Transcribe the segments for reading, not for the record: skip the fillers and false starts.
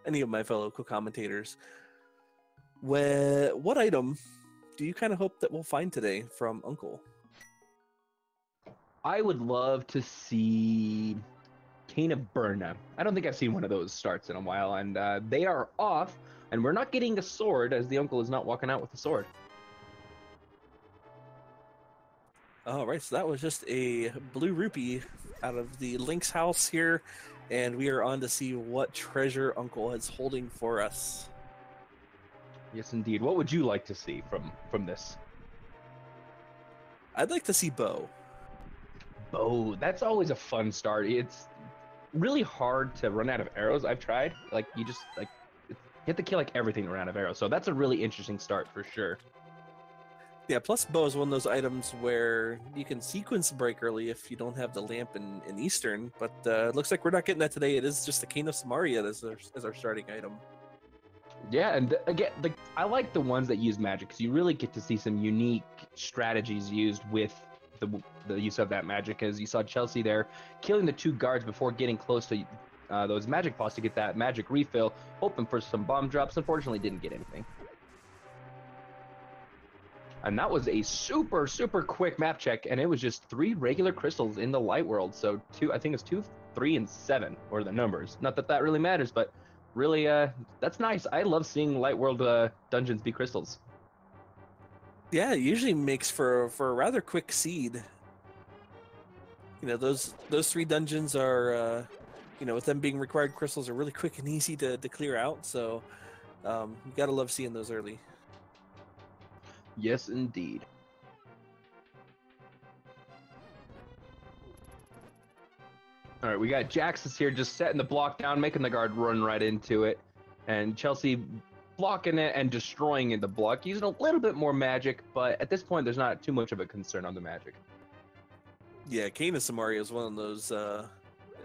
any of my fellow co-commentators. What item do you kind of hope that we'll find today from Uncle? I would love to see Cane of Burna. I don't think I've seen one of those starts in a while, and they are off, and we're not getting a sword, as the uncle is not walking out with a sword. All right, so that was just a blue rupee out of the Link's house here, and we are on to see what treasure Uncle is holding for us. Yes, indeed. What would you like to see from this? I'd like to see Bow. Bow. That's always a fun start. It's really hard to run out of arrows. I've tried. Like, you just, like, you have to kill, like, everything to run out of arrows. So that's a really interesting start for sure. Yeah, plus Bow is one of those items where you can sequence break early if you don't have the lamp in Eastern, but it looks like we're not getting that today. It is just the Cane of Samaria as our starting item. Yeah, and again, I like the ones that use magic because you really get to see some unique strategies used with the use of that magic. As you saw Chelsea there, killing the 2 guards before getting close to those magic pots to get that magic refill, hoping for some bomb drops. Unfortunately, didn't get anything. And that was a super, super quick map check, and it was just 3 regular crystals in the light world. So I think it's 2, 3, and 7 were the numbers. Not that that really matters, but really, that's nice. I love seeing light world dungeons be crystals. Yeah, it usually makes for a rather quick seed. Those 3 dungeons are, with them being required crystals, are really quick and easy to clear out. So you gotta love seeing those early. Yes, indeed. All right, we got Jaxus here just setting the block down, making the guard run right into it. And Chelsea blocking it and destroying the block, using a little bit more magic, but at this point, there's not too much of a concern on the magic. Yeah, Cane of Samaria is one of those,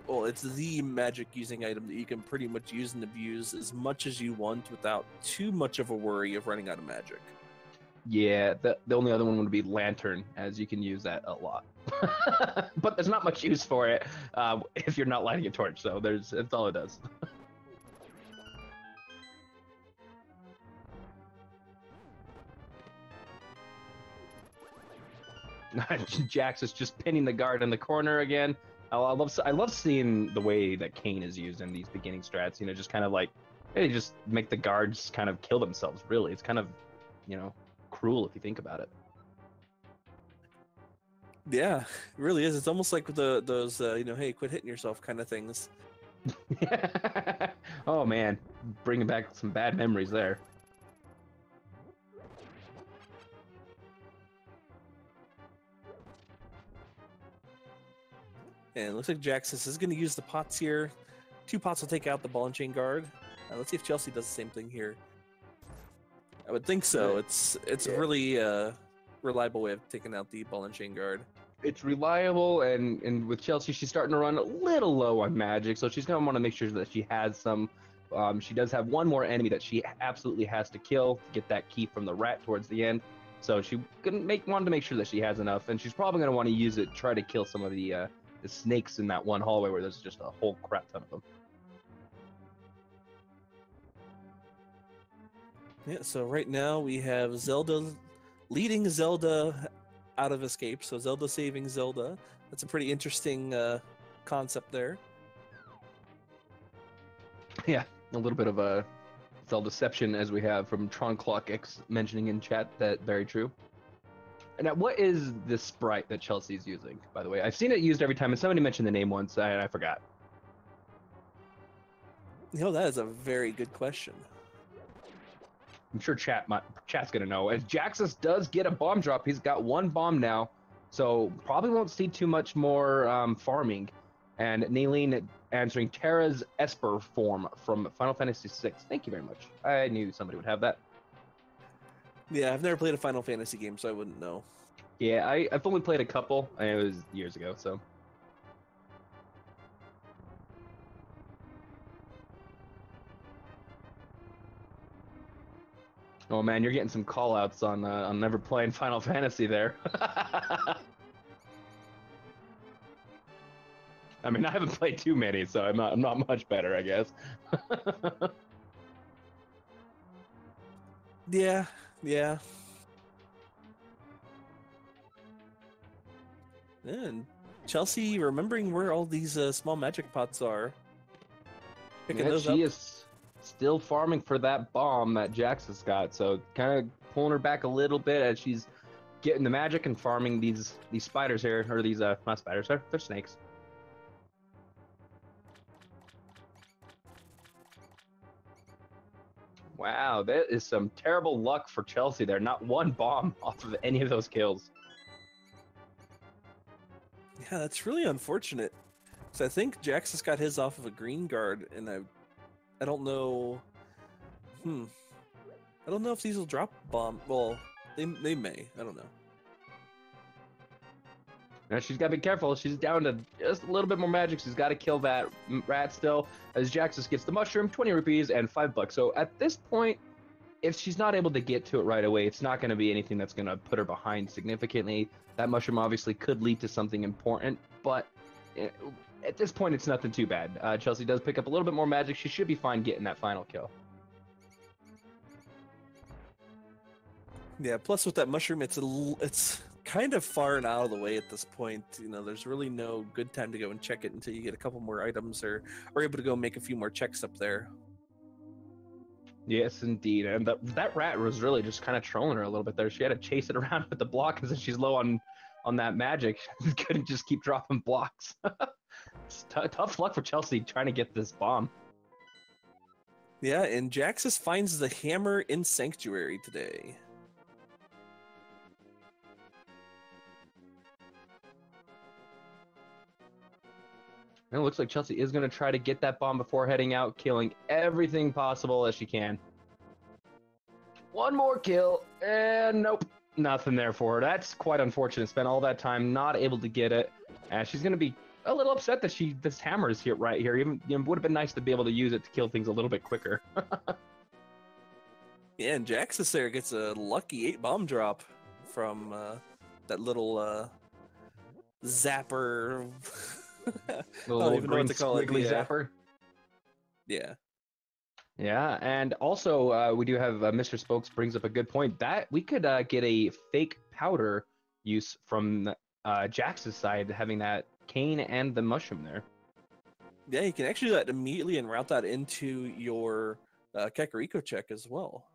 it's the magic using item that you can pretty much use and abuse as much as you want without too much of a worry of running out of magic. Yeah, the only other one would be Lantern, as you can use that a lot. But there's not much use for it if you're not lighting a torch, so that's all it does. Jax is just pinning the guard in the corner again. I love seeing the way that Cane is used in these beginning strats. Just kind of like, they just make the guards kind of kill themselves. Really, it's kind of, cruel if you think about it. Yeah, it really is. It's almost like those hey, quit hitting yourself kind of things. Oh man, bringing back some bad memories there. And it looks like Jaxus is going to use the pots here. 2 pots will take out the ball and chain guard. Let's see if Chelsea does the same thing here. I would think so. It's a really reliable way of taking out the ball and chain guard. It's reliable, and with Chelsea, she's starting to run a little low on magic, so she's going to want to make sure that she has some. She does have one more enemy that she absolutely has to kill to get that key from the rat towards the end. So she wanted to make sure that she has enough, and she's probably going to want to use it, try to kill some of the snakes in that one hallway where there's just a whole crap ton of them. Yeah, so right now we have Zelda leading Zelda out of escape. So Zelda saving Zelda. That's a pretty interesting concept there. Yeah, a little bit of a Zelda-deception as we have from Tron Clock X mentioning in chat. That very true. And now, what is the sprite that Chelsea's using, by the way? I've seen it used every time, and somebody mentioned the name once, and I forgot. That is a very good question. I'm sure chat's going to know. As Jaxus does get a bomb drop, he's got 1 bomb now, so probably won't see too much more farming. And Naylene answering Terra's Esper form from Final Fantasy VI. Thank you very much. I knew somebody would have that. Yeah, I've never played a Final Fantasy game, so I wouldn't know. Yeah, I've only played a couple, and it was years ago, so. Oh man, you're getting some call-outs on never playing Final Fantasy there. I mean, I haven't played too many, so I'm not much better, I guess. Yeah, yeah. And Chelsea, remembering where all these small magic pots are, picking Yeah, those up. she is still farming for that bomb that Jaxus got, so kind of pulling her back a little bit as she's getting the magic and farming these spiders here, or these not spiders, they're snakes. Wow, that is some terrible luck for Chelsea there. Not one bomb off of any of those kills. Yeah, that's really unfortunate. So I think Jaxus got his off of a green guard, and I don't know. I don't know if these will drop bomb. Well, they may. I don't know. Now she's got to be careful. She's down to just a little bit more magic. She's got to kill that rat still. As Jaxus gets the mushroom, 20 rupees and $5. So at this point, if she's not able to get to it right away, it's not going to be anything that's going to put her behind significantly. That mushroom obviously could lead to something important, but at this point, it's nothing too bad. Chelsea does pick up a little bit more magic. She should be fine getting that final kill. Yeah. Plus, with that mushroom, it's kind of far and out of the way at this point. You know, there's really no good time to go and check it until you get a couple more items or are able to go make a few more checks up there. Yes, indeed. And that rat was really just kind of trolling her a little bit there. She had to chase it around with the block because she's low on that magic. Couldn't just keep dropping blocks. It's tough luck for Chelsea trying to get this bomb. Yeah, and Jaxus finds the hammer in Sanctuary today. And it looks like Chelsea is going to try to get that bomb before heading out, killing everything possible as she can. One more kill, and nope, nothing there for her. That's quite unfortunate. Spent all that time not able to get it, and she's going to be a little upset that this hammer is here right here. Even would have been nice to be able to use it to kill things a little bit quicker. Yeah, and Jaxus there gets a lucky 8 bomb drop from that little zapper. I don't even know what to call it. Squiggly zapper. Yeah. Yeah, and also we do have Mr. Spokes brings up a good point that we could get a fake powder use from Jax's side, having that cane and the mushroom there. Yeah, you can actually do that immediately and route that into your Kakariko check as well.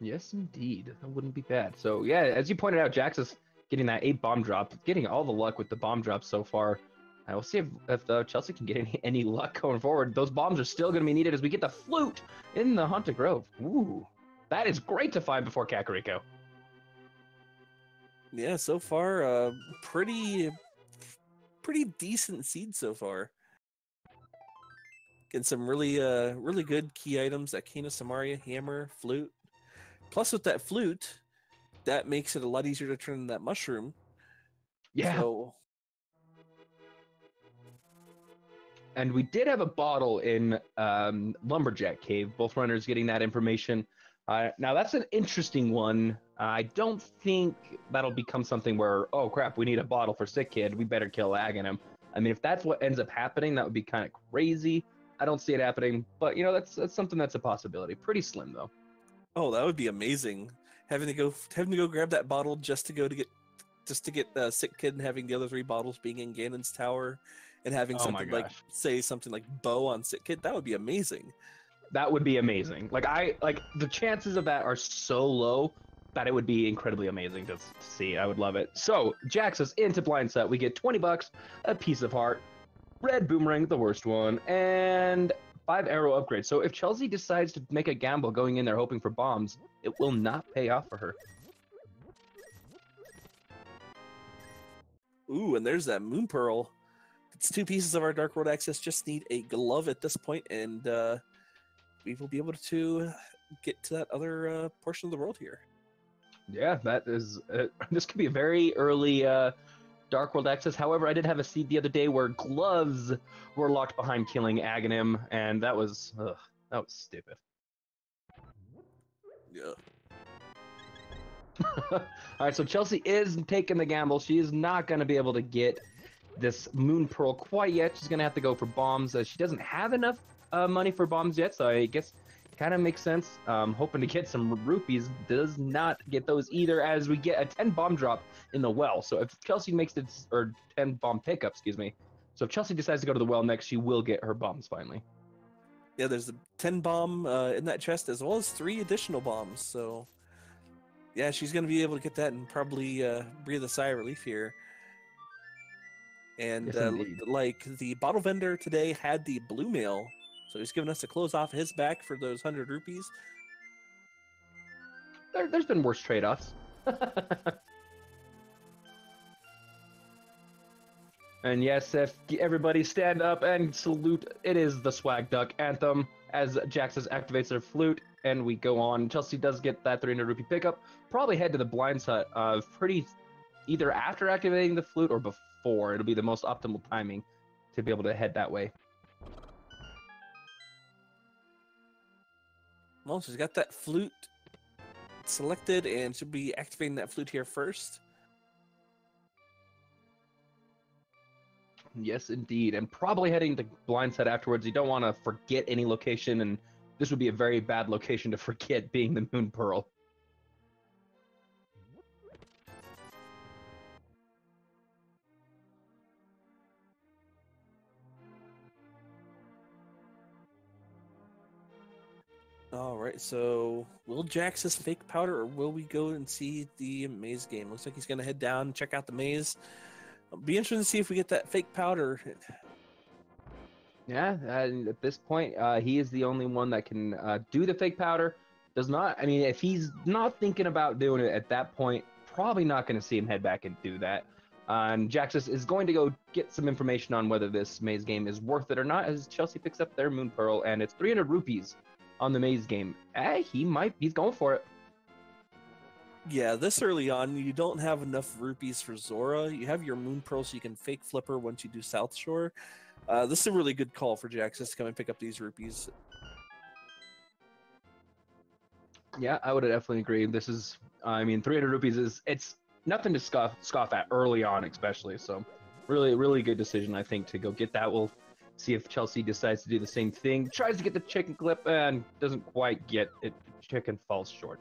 Yes, indeed. That wouldn't be bad. So, yeah, as you pointed out, Jaxus getting that 8 bomb drop, getting all the luck with the bomb drops so far. We'll see if Chelsea can get any luck going forward. Those bombs are still going to be needed as we get the flute in the Haunted Grove. Ooh, that is great to find before Kakariko. Yeah, so far, pretty decent seed so far. Getting some really good key items: that Cane of Samaria, hammer, flute. Plus, with that flute, that makes it a lot easier to turn into that mushroom. Yeah. So... And we did have a bottle in Lumberjack Cave. Both runners getting that information. Now, that's an interesting one. I don't think that'll become something where, oh, crap, we need a bottle for Sick Kid. We better kill Aghanim. I mean, if that's what ends up happening, that would be kind of crazy. I don't see it happening. But, you know, that's something that's a possibility. Pretty slim, though. Oh, that would be amazing. Having to go grab that bottle just to get Sick Kid and having the other 3 bottles being in Ganon's tower. And having something like, say, something like Bow on Sick Kid, that would be amazing. That would be amazing. Like the chances of that are so low that it would be incredibly amazing to see. I would love it. So Jaxus into blind set. We get $20, a piece of heart, red boomerang, the worst one, and 5 arrow upgrades. So if Chelsea decides to make a gamble going in there hoping for bombs, it will not pay off for her. Ooh, and there's that Moon Pearl. It's 2 pieces of our Dark World access. Just need a glove at this point, and we will be able to get to that other portion of the world here. Yeah, that is. This could be a very early Dark World access. However, I did have a seed the other day where gloves were locked behind killing Aghanim, and that was stupid. Yeah. All right, so Chelsea is taking the gamble. She is not going to be able to get this Moon Pearl quite yet. She's gonna have to go for bombs. She doesn't have enough money for bombs yet, so I guess kind of makes sense. Hoping to get some rupees. Does not get those either, as we get a 10 bomb drop in the well. So if Chelsea makes it, or 10 bomb pickup, excuse me. So if Chelsea decides to go to the well next, she will get her bombs finally. Yeah, there's a 10 bomb in that chest, as well as 3 additional bombs. So yeah, she's going to be able to get that and probably breathe a sigh of relief here. And Yes, like the bottle vendor today had the blue mail, so he's giving us a close off his back for those 100 rupees. There's been worse trade-offs. And yes, if everybody stand up and salute, it is the Swag Duck anthem as Jaxus activates their flute, and we go on. Chelsea does get that 300 rupee pickup. Probably head to the blinds hut pretty either after activating the flute or before. It'll be the most optimal timing to be able to head that way. Well, she's got that flute selected and should be activating that flute here first. Yes, indeed. And probably heading to blind set afterwards. You don't want to forget any location, and this would be a very bad location to forget, being the Moon Pearl. All right, so will Jaxus fake powder, or will we go and see the maze game? Looks like he's going to head down and check out the maze. It'll be interesting to see if we get that fake powder. Yeah, at this point, he is the only one that can do the fake powder. Does not, I mean, if he's not thinking about doing it at that point, probably not going to see him head back and do that. And Jaxus is going to go get some information on whether this maze game is worth it or not, as Chelsea picks up their Moon Pearl, and it's 300 rupees on the maze game. He's going for it. Yeah, this early on, you don't have enough rupees for Zora. You have your Moon Pearl, so you can fake flipper once you do South Shore. This is a really good call for Jaxus to come and pick up these rupees. Yeah, I would definitely agree. This is, I mean, 300 rupees it's nothing to scoff at early on, especially. So, really good decision, I think, to go get that. We'll see if Chelsea decides to do the same thing. Tries to get the chicken clip and doesn't quite get it. Chicken falls short.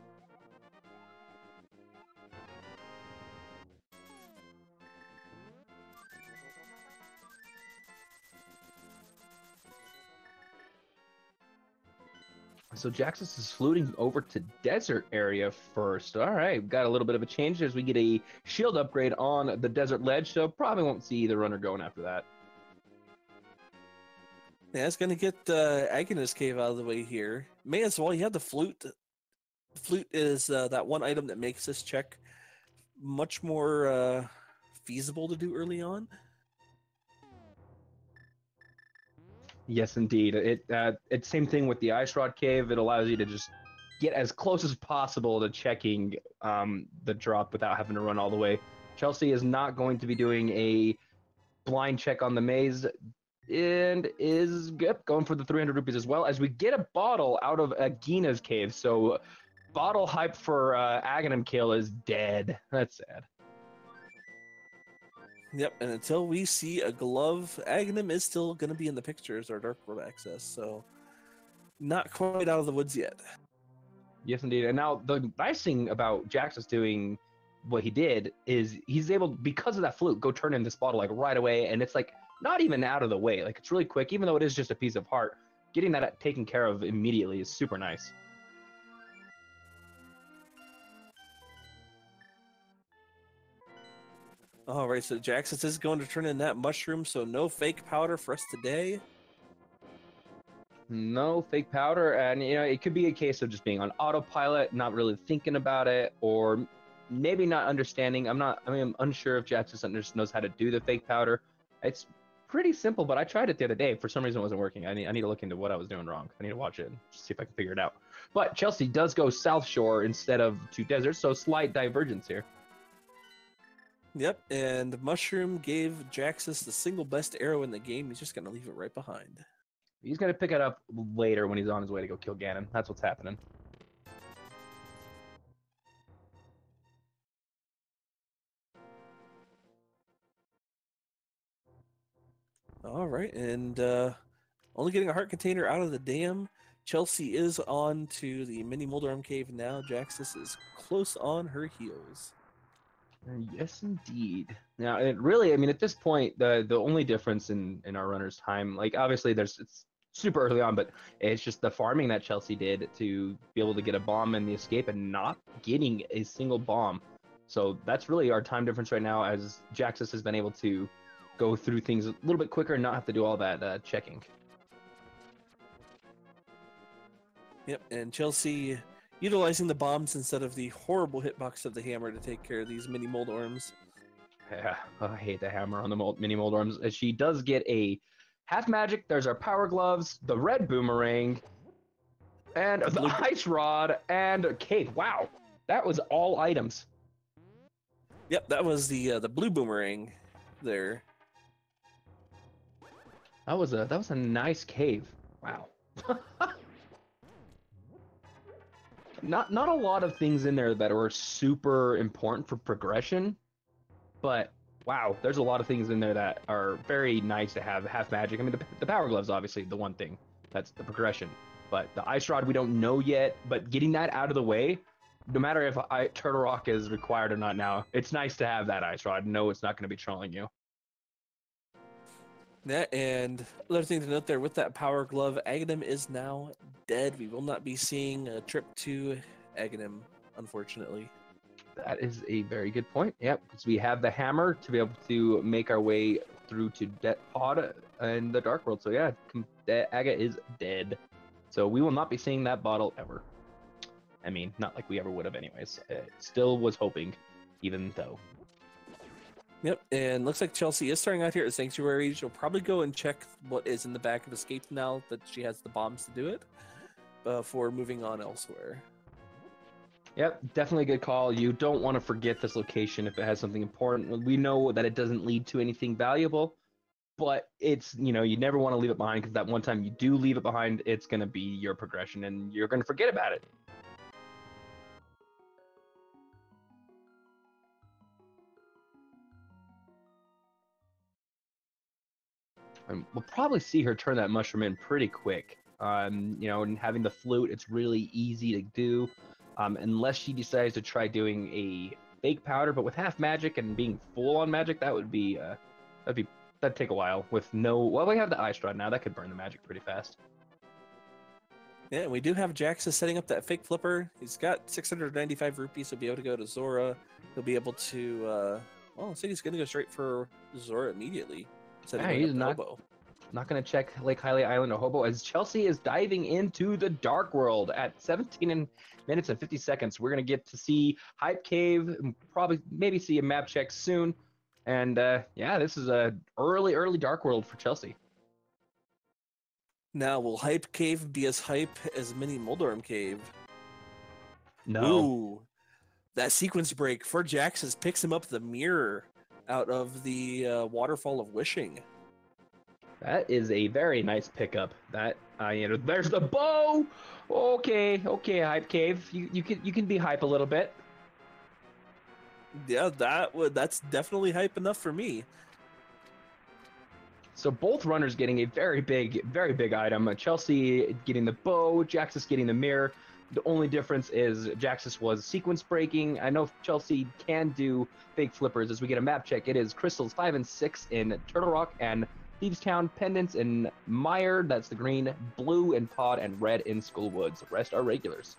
So Jaxus is fluting over to desert area first. All right, got a little bit of a change as we get a shield upgrade on the desert ledge, so probably won't see either runner going after that. Yeah, it's going to get Agnes Cave out of the way here. May as well. You have the flute. The flute is that one item that makes this check much more feasible to do early on. Yes, indeed. It's same thing with the Ice Rod Cave. It allows you to just get as close as possible to checking the drop without having to run all the way. Chelsea is not going to be doing a blind check on the maze and is going for the 300 rupees as well, as we get a bottle out of Agina's cave. So bottle hype for Aghanim kill is dead. That's sad. Yep, and until we see a glove, Aghanim is still going to be in the picture as our Dark World access, so not quite out of the woods yet. Yes, indeed. And now the nice thing about Jaxus doing what he did is he's able, because of that flute, go turn in this bottle like right away, and it's like not even out of the way. Like, it's really quick, even though it is just a piece of heart. Getting that taken care of immediately is super nice. All right, so Jaxus is going to turn in that mushroom, so no fake powder for us today. No fake powder, and it could be a case of just being on autopilot, not really thinking about it, or maybe not understanding. I'm unsure if Jaxus knows how to do the fake powder. It's pretty simple, but I tried it the other day. For some reason, it wasn't working. I need to look into what I was doing wrong. I need to watch it and see if I can figure it out. But Chelsea does go South Shore instead of to desert, so slight divergence here. Yep, and Mushroom gave Jaxus the single best arrow in the game. He's just going to leave it right behind. He's going to pick it up later when he's on his way to go kill Ganon. That's what's happening. All right, and only getting a heart container out of the dam. Chelsea is on to the mini Moldarm cave now. Jaxus is close on her heels. Yes, indeed. Now, it really, I mean, at this point, the only difference in our runner's time, like obviously it's super early on, but it's just the farming that Chelsea did to be able to get a bomb in the escape and not getting a single bomb. So that's really our time difference right now, as Jaxus has been able to go through things a little bit quicker and not have to do all that checking. Yep, and Chelsea utilizing the bombs instead of the horrible hitbox of the hammer to take care of these mini Moldorms. Yeah, I hate the hammer on the mini Moldorms. As she does get a half magic, there's our power gloves, the red boomerang, and the ice rod, and a cave. Wow, that was all items. Yep, that was the blue boomerang there. That was a nice cave. Wow. Not a lot of things in there that are super important for progression, but wow, there's a lot of things in there that are very nice to have. Half magic. I mean, the power gloves, obviously, the one thing that's the progression, but the ice rod we don't know yet. But getting that out of the way, no matter if Turtle Rock is required or not now, it's nice to have that ice rod. No, it's not going to be trolling you. Yeah, and another thing to note there with that power glove, Aghanim is now dead. We will not be seeing a trip to Aghanim, unfortunately. That is a very good point. Yep, because we have the hammer to be able to make our way through to Det Pod and the Dark World. So yeah, Aga is dead. So we will not be seeing that bottle ever. I mean, not like we ever would have anyways. Still was hoping, even though. Yep, and looks like Chelsea is starting out here at Sanctuary. She'll probably go and check what is in the back of Escape now that she has the bombs to do it before moving on elsewhere. Yep, definitely a good call. You don't want to forget this location if it has something important. We know that it doesn't lead to anything valuable, but it's, you never want to leave it behind, because that one time you do leave it behind, it's going to be your progression and you're going to forget about it. And we'll probably see her turn that mushroom in pretty quick. And having the flute, it's really easy to do, unless she decides to try doing a fake powder. But with half magic and being full on magic, that'd take a while. With well, we have the ice rod now, that could burn the magic pretty fast. Yeah, we do have Jaxus setting up that fake flipper. He's got 695 rupees. He'll be able to go to Zora. He'll be able to, well, so he's going to go straight for Zora immediately. Yeah, he's not going to check Lake Hylia Island or Hobo, as Chelsea is diving into the Dark World at 17 minutes and 50 seconds. We're going to get to see Hype Cave, maybe see a map check soon. And yeah, this is a early Dark World for Chelsea. Now, will Hype Cave be as hype as Mini Moldorm Cave? No. Ooh, that sequence break for Jaxus picks him up the mirror out of the Waterfall of Wishing. That is a very nice pickup. That there's the bow. Okay, Hype Cave. You can be hype a little bit. Yeah, that's definitely hype enough for me. So both runners getting a very big item. Chelsea getting the bow, Jaxus getting the mirror. The only difference is Jaxus was sequence breaking. I know Chelsea can do fake flippers. As we get a map check, it is crystals 5 and 6 in Turtle Rock and Thieves Town, pendants in Mire, that's the green, blue in Pod, and red in Skullwoods. The rest are regulars.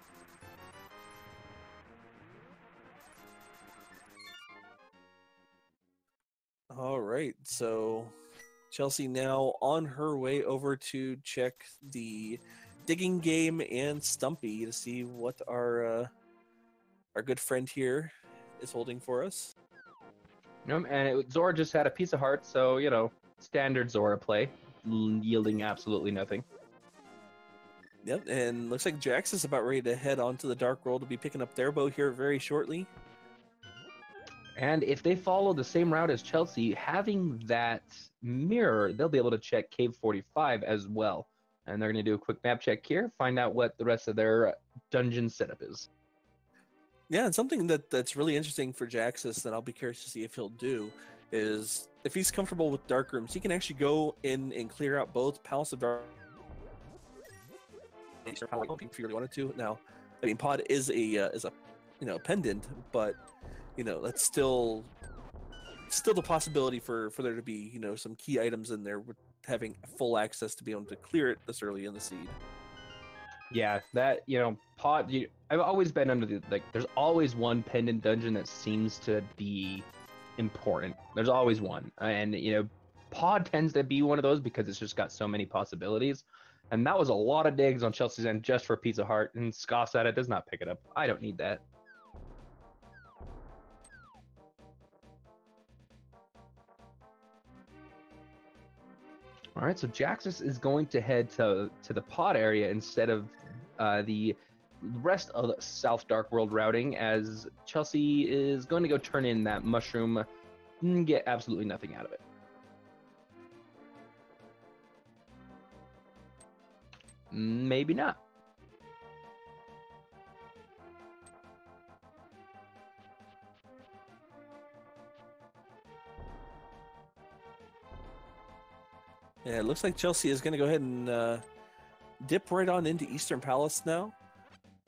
All right, so Chelsea now on her way over to check the digging game and Stumpy to see what our good friend here is holding for us. And Zora just had a piece of heart, so standard Zora play, yielding absolutely nothing. Yep, and looks like Jax is about ready to head on to the Dark World to be picking up their bow here very shortly. And if they follow the same route as Chelsea, having that mirror, they'll be able to check Cave 45 as well. And they're going to do a quick map check here, find out what the rest of their dungeon setup is. Yeah, and something that's really interesting for Jaxus that I'll be curious to see if he'll do is if he's comfortable with dark rooms, he can actually go in and clear out both Palace of Dark. If you really wanted to. Now, I mean, Pod is a pendant, but that's still the possibility for there to be some key items in there with having full access to be able to clear it this early in the seed. Yeah, that Pod. I've always been under the there's always one pendant dungeon that seems to be important. There's always one, and Pod tends to be one of those because it's just got so many possibilities. And that was a lot of digs on Chelsea's end just for Pizza Heart, and scoffs at it, does not pick it up. I don't need that. All right, so Jaxus is going to head to the pod area instead of the rest of the South Dark World routing, as Chelsea is going to go turn in that mushroom and get absolutely nothing out of it. Maybe not. Yeah, it looks like Chelsea is going to go ahead and dip right on into Eastern Palace now.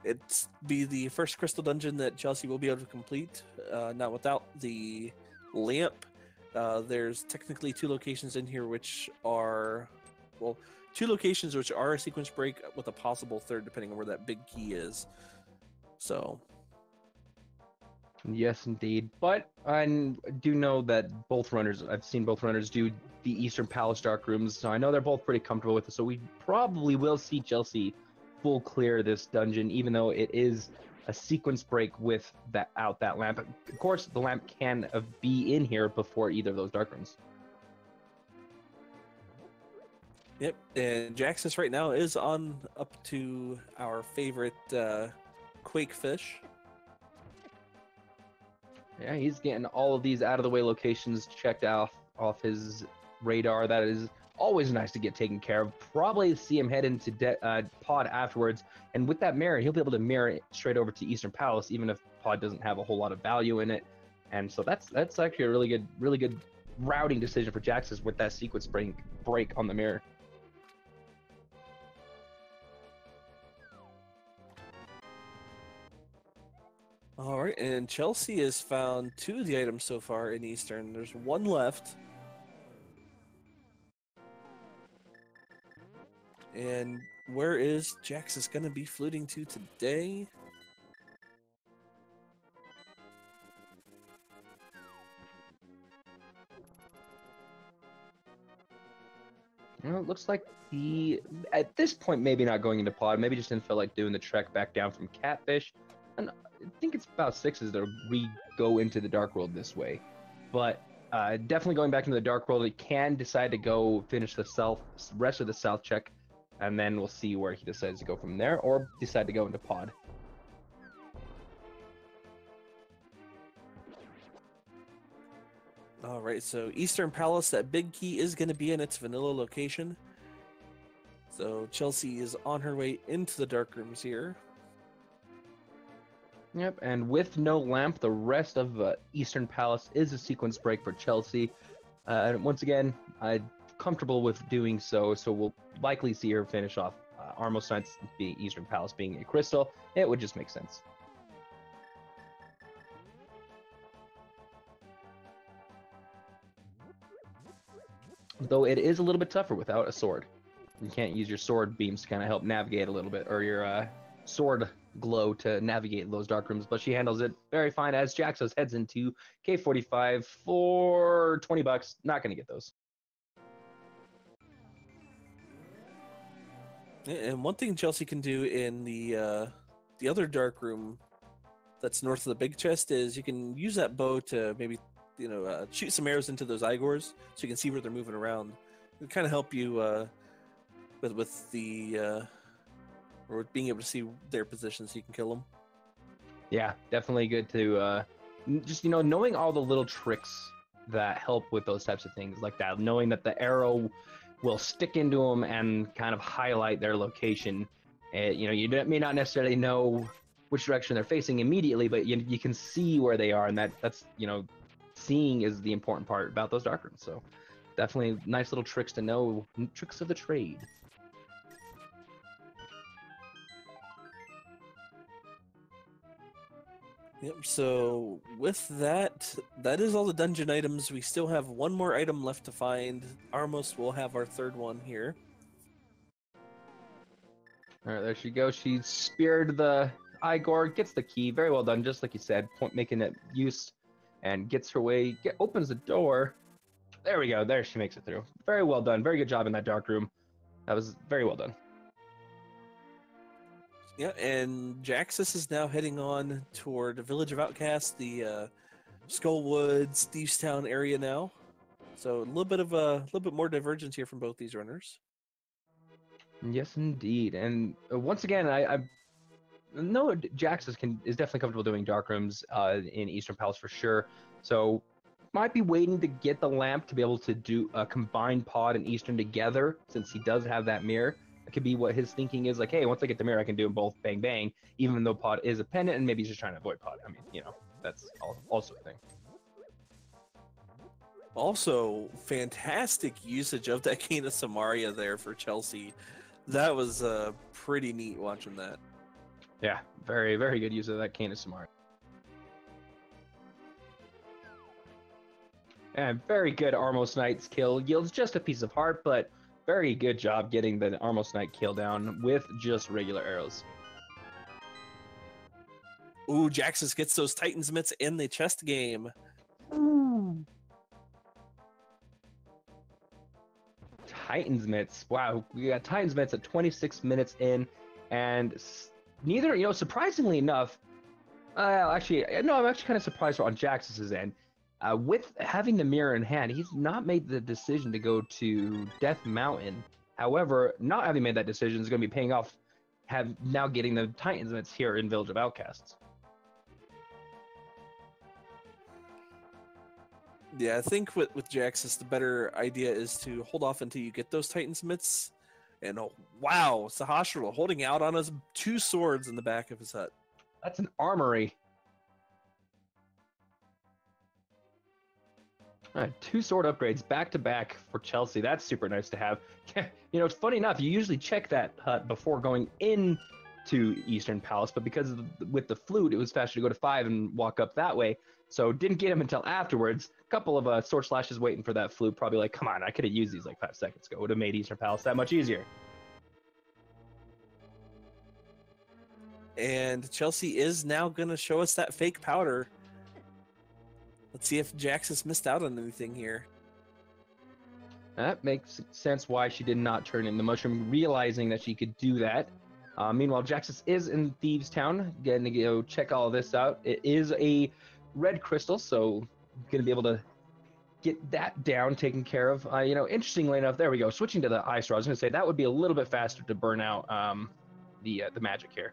It's be the first crystal dungeon that Chelsea will be able to complete, not without the lamp. There's technically two locations in here which are, well, two locations which are a sequence break with a possible third depending on where that big key is. So yes, indeed. But I do know that I've seen both runners do the Eastern Palace Dark Rooms, so I know they're both pretty comfortable with it. So we probably will see Chelsea full clear this dungeon, even though it is a sequence break with that lamp. Of course, the lamp can be in here before either of those Dark Rooms. Yep, and Jaxus right now is on up to our favorite Quake fish. Yeah, he's getting all of these out of the way locations checked off his radar. That is always nice to get taken care of. Probably see him head into Pod afterwards, and with that mirror, he'll be able to mirror it straight over to Eastern Palace, even if Pod doesn't have a whole lot of value in it. And so that's actually a really good routing decision for Jaxus with that sequence break on the mirror. All right, and Chelsea has found two of the items so far in Eastern. There's one left. And where is Jaxus going to be fluting to today? Well, it looks like at this point, maybe not going into Pod, maybe just didn't feel like doing the trek back down from Catfish. And I think it's about 6s that go into the Dark World this way. But definitely going back into the Dark World, he can decide to go finish the rest of the South check, and then we'll see where he decides to go from there, or decide to go into Pod. All right, so Eastern Palace, that big key is going to be in its vanilla location. So Chelsea is on her way into the Dark Rooms here. Yep, and with no lamp, the rest of Eastern Palace is a sequence break for Chelsea. Once again, I'm comfortable with doing so we'll likely see her finish off Armos Knights, being Eastern Palace being a crystal. It would just make sense. Though it is a little bit tougher without a sword. You can't use your sword beams to kind of help navigate a little bit, or your sword glow to navigate those dark rooms, but she handles it very fine as Jaxus heads into K45 for $20. Not going to get those. And one thing Chelsea can do in the other dark room that's north of the big chest is you can use that bow to maybe shoot some arrows into those Igors so you can see where they're moving around. It'll kind of help you with the or being able to see their position so you can kill them. Yeah, definitely good to just knowing all the little tricks that help with those types of things like that. Knowing that the arrow will stick into them and kind of highlight their location. You may not necessarily know which direction they're facing immediately, but you can see where they are, and that's seeing is the important part about those dark rooms. So definitely nice little tricks to know, tricks of the trade. Yep, so with that, that is all the dungeon items. We still have one more item left to find. Almost will have our third one here. All right, there she goes. She speared the Igor, gets the key. Very well done, just like you said, making it use, and gets her way, opens the door. There we go. There she makes it through. Very well done. Very good job in that dark room. That was very well done. Yeah, and Jaxus is now heading on toward the Village of Outcasts, the Skullwoods, Thieves Town area now. So a little bit more divergence here from both these runners. Yes, indeed. And once again, I know Jaxus is definitely comfortable doing dark rooms in Eastern Palace for sure. So might be waiting to get the lamp to be able to do a combined pod and Eastern together, since he does have that mirror. It could be what his thinking is, like, hey, once I get the mirror, I can do them both bang bang, even though pod is a pendant, and maybe he's just trying to avoid pod. I mean, you know, that's also a thing. Also, fantastic usage of that Cane of Samaria there for Chelsea. That was pretty neat watching that. Yeah, very, very good use of that Cane of Samaria. And very good Armos Knight's kill. Yields just a piece of heart, but very good job getting the Armos Knight kill down with just regular arrows. Ooh, Jaxus gets those Titans mitts in the chest game. Titans mitts. Wow, we got Titans mitts at 26 minutes in, and neither, surprisingly enough, actually, no, I'm actually kind of surprised on Jaxus's end. With having the mirror in hand, he's not made the decision to go to Death Mountain. However, not having made that decision is going to be paying off, now getting the Titans mitts here in Village of Outcasts. Yeah, I think with Jaxus, the better idea is to hold off until you get those Titans mitts. And wow, Sahasrahla holding out on us 2 swords in the back of his hut. That's an armory. 2 sword upgrades back to back for Chelsea. That's super nice to have. It's funny enough, you usually check that hut before going into Eastern Palace, but because with the flute, it was faster to go to 5 and walk up that way. So didn't get him until afterwards. A couple of sword slashes waiting for that flute. Probably like, come on, I could have used these like 5 seconds ago. Would have made Eastern Palace that much easier. And Chelsea is now going to show us that fake powder. Let's see if Jaxus missed out on anything here. That makes sense why she did not turn in the mushroom, realizing that she could do that. Meanwhile, Jaxus is in Thieves Town. Going to go check all this out. It is a red crystal, so going to be able to get that down, taken care of. Interestingly enough, there we go. Switching to the eye straw, I was going to say that would be a little bit faster to burn out the magic here.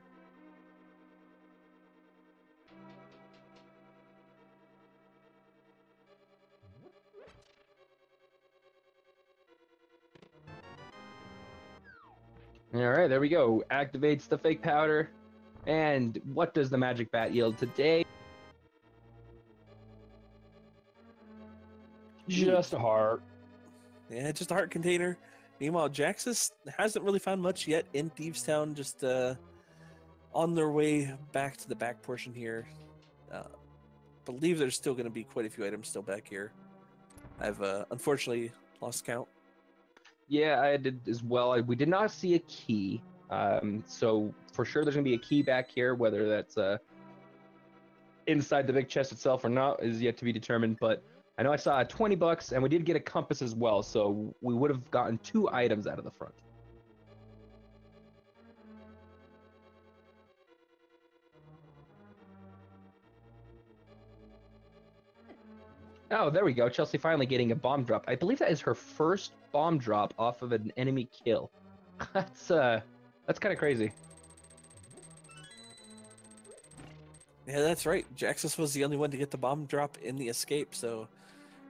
All right, there we go. Activates the fake powder. And what does the magic bat yield today? Just a heart. Yeah, just a heart container. Meanwhile, Jaxus hasn't really found much yet in Thieves Town, just on their way back to the back portion here. Believe there's still going to be quite a few items still back here. I've unfortunately lost count. Yeah, I did as well. We did not see a key. So for sure there's going to be a key back here. Whether that's inside the big chest itself or not is yet to be determined. But I know I saw $20, and we did get a compass as well. So we would have gotten 2 items out of the front. Oh, there we go. Chelsea finally getting a bomb drop. I believe that is her first bomb drop off of an enemy kill. That's kind of crazy. Yeah, that's right. Jaxus was the only one to get the bomb drop in the escape. So,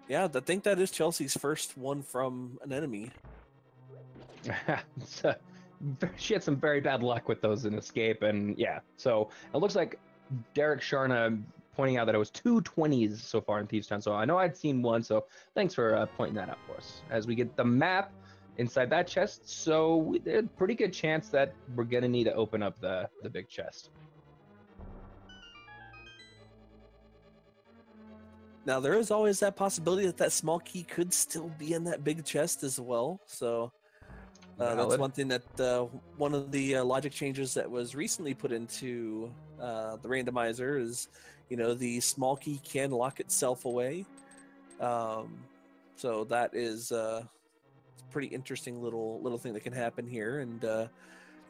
yeah, I think that is Chelsea's first one from an enemy. She had some very bad luck with those in escape, and yeah. So it looks like Derek Sharna pointing out that it was 2 20s so far in Thieves Town. So I know I'd seen one, so thanks for pointing that out for us. As we get the map inside that chest, so there's a pretty good chance that we're gonna need to open up the big chest. Now there is always that possibility that that small key could still be in that big chest as well. So that's one thing that one of the logic changes that was recently put into the randomizer is, you know, the small key can lock itself away. So that is a pretty interesting little thing that can happen here. And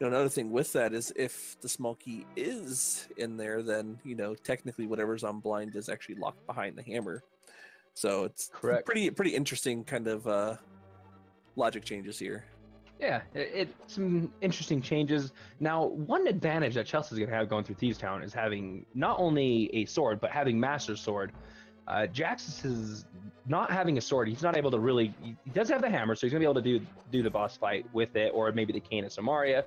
you know, another thing with that is if the small key is in there, then, you know, technically whatever's on blind is actually locked behind the hammer. So it's correct. Pretty interesting kind of logic changes here. Yeah, some interesting changes. Now, one advantage that Chelsea's going to have going through Thieves Town is having not only a sword, but having Master Sword. Jaxus is not having a sword. He's not able to really... He does have the hammer, so he's going to be able to do the boss fight with it, or maybe the cane of Samaria.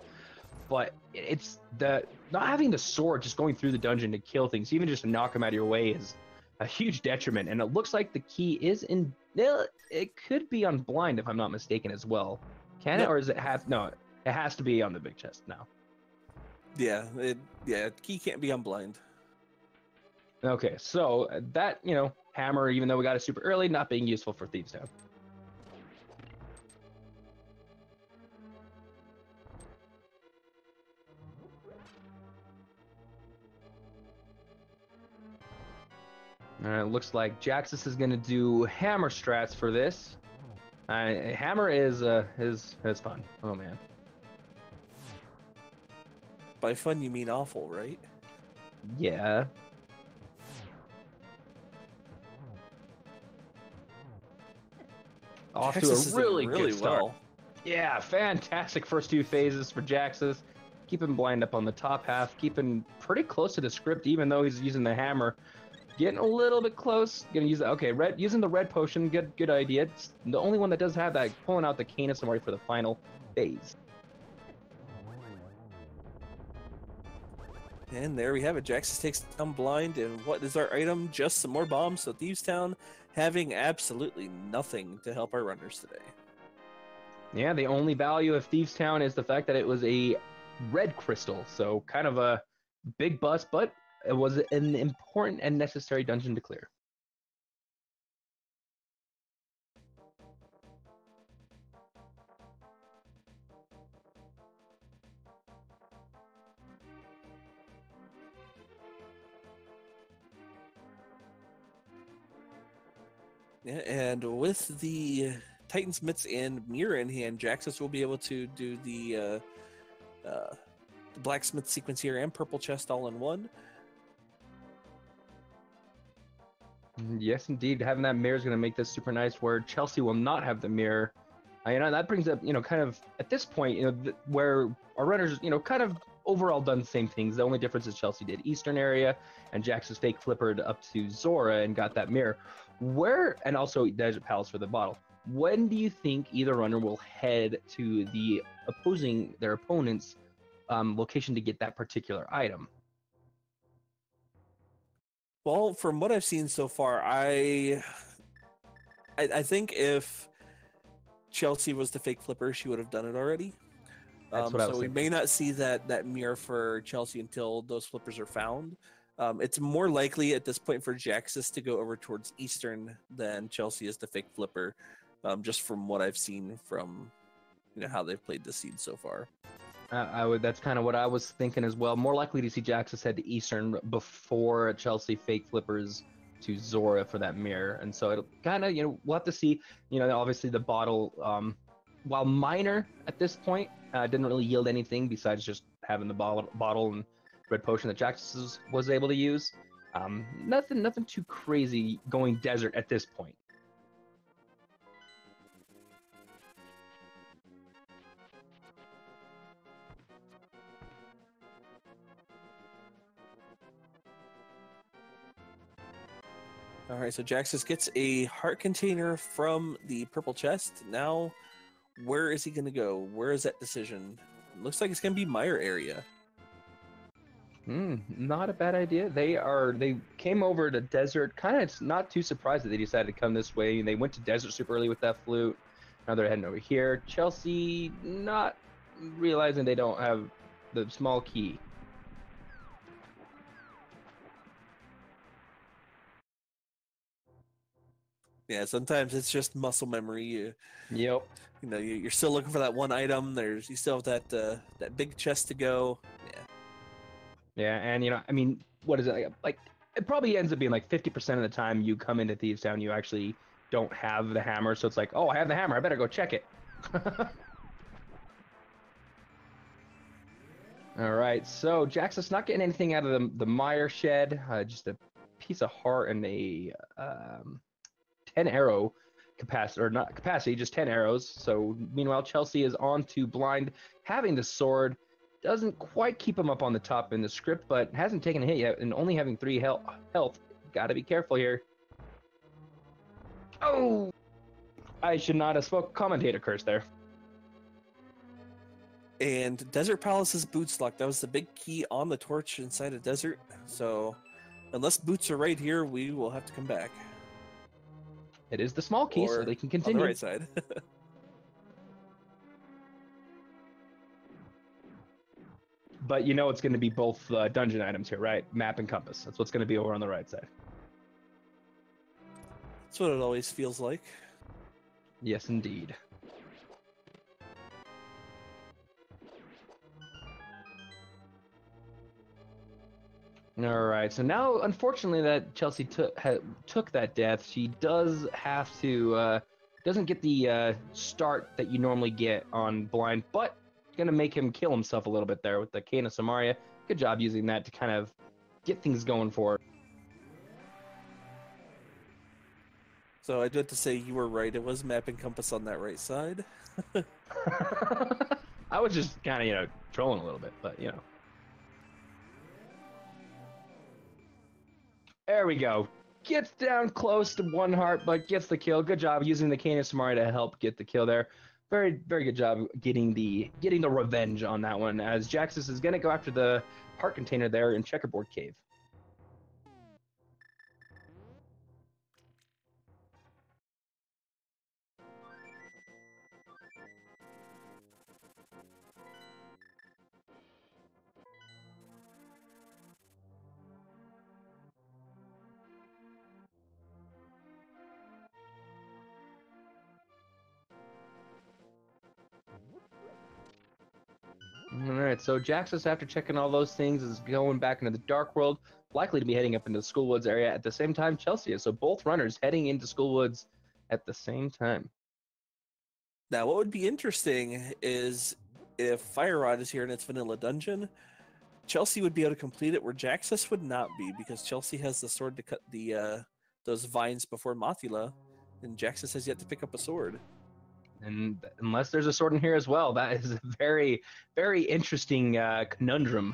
But it's not having the sword just going through the dungeon to kill things, even just to knock them out of your way, is a huge detriment. And it looks like the key is in... It could be on blind, if I'm not mistaken, as well. Can it, or does it have... No, it has to be on the big chest now. Yeah, key can't be on blind. Okay, so that, you know, hammer, even though we got it super early, not being useful for Thieves Town. It looks like Jaxus is going to do hammer strats for this. Hammer is fun. Oh, man. By fun, you mean awful, right? Yeah. Off to a really good start. Well. Yeah, fantastic first 2 phases for Jaxus. Keeping blind up on the top half, keeping pretty close to the script, even though he's using the hammer. Getting a little bit close. Gonna use that. Okay, using the red potion. Good idea. It's the only one that does have that. Pulling out the cane of Samaria for the final phase. And there we have it. Jaxus takes down blind, and what is our item? Just some more bombs. So Thieves Town having absolutely nothing to help our runners today. Yeah, the only value of Thieves Town is the fact that it was a red crystal. So kind of a big bust, but it was an important and necessary dungeon to clear. Yeah, and with the Titan's Mitts and Mirror in hand, Jaxus will be able to do the blacksmith sequence here and purple chest all in one. Yes, indeed. Having that mirror is going to make this super nice, where Chelsea will not have the mirror. You know, that brings up, you know, kind of at this point, you know, where our runners, you know, kind of overall done the same things. The only difference is Chelsea did Eastern area, and Jaxus fake flippered up to Zora and got that mirror. And also Desert Palace for the bottle. When do you think either runner will head to their opponent's location to get that particular item? Well, from what I've seen so far, I think if Chelsea was the fake flipper, she would have done it already. That's what I was so we thinking. may not see that mirror for Chelsea until those flippers are found. It's more likely at this point for Jaxus to go over towards Eastern than Chelsea is the fake flipper, just from what I've seen from, you know, how they've played the seed so far. That's kind of what I was thinking as well. More likely to see Jaxus head to Eastern before Chelsea fake flippers to Zora for that mirror. And so it'll kind of, you know, we'll have to see. You know, obviously the bottle, while minor at this point, didn't really yield anything besides just having the bottle and red potion that Jaxus was able to use. Nothing too crazy going desert at this point. All right, so Jaxus gets a heart container from the purple chest. Now, where is he going to go? Where is that decision? Looks like it's going to be Meyer area. Not a bad idea. They came over to desert, kind of not too surprised that they decided to come this way. They went to desert super early with that flute. Now they're heading over here. Chelsea not realizing they don't have the small key. Yeah, sometimes it's just muscle memory. Yep. You know, you're still looking for that one item. You still have that big chest to go. Yeah. Yeah, and I mean, what is it like? It probably ends up being like 50% of the time you come into Thieves Town, you actually don't have the hammer. So it's like, oh, I have the hammer. I better go check it. All right, so Jaxus not getting anything out of the Mire Shed, just a piece of heart and a 10 arrow capacity, or not capacity, just 10 arrows. So meanwhile, Chelsea is on to Blind, having the sword. Doesn't quite keep him up on the top in the script, but hasn't taken a hit yet, and only having 3 health. Gotta be careful here. Oh! I should not have spoke commentator curse there. And Desert Palace's boots lock. That was the big key on the torch inside a desert. So unless boots are right here, we will have to come back. It is the small key, so they can continue. On the right side. But you know it's going to be both dungeon items here, right? Map and compass. That's what's going to be over on the right side. That's what it always feels like. Yes, indeed. All right, so now, unfortunately, that Chelsea took that death, she does have to, doesn't get the start that you normally get on Blind, but gonna make him kill himself a little bit there with the Cane of Samaria. Good job using that to kind of get things going for her. So I do have to say you were right. It was map and compass on that right side. I was just kind of, trolling a little bit, but, There we go. Gets down close to 1 heart, but gets the kill. Good job using the Cane of Samaria to help get the kill there. Very, very good job getting the revenge on that one, as Jaxus is going to go after the heart container there in Checkerboard Cave. All right, so Jaxus, after checking all those things, is going back into the Dark World, likely to be heading up into the Schoolwoods area at the same time Chelsea is. So both runners heading into Schoolwoods at the same time. Now, what would be interesting is if Fire Rod is here in its vanilla dungeon, Chelsea would be able to complete it where Jaxus would not be, because Chelsea has the sword to cut the those vines before Mothula, and Jaxus has yet to pick up a sword. And unless there's a sword in here as well, that is a very, very interesting conundrum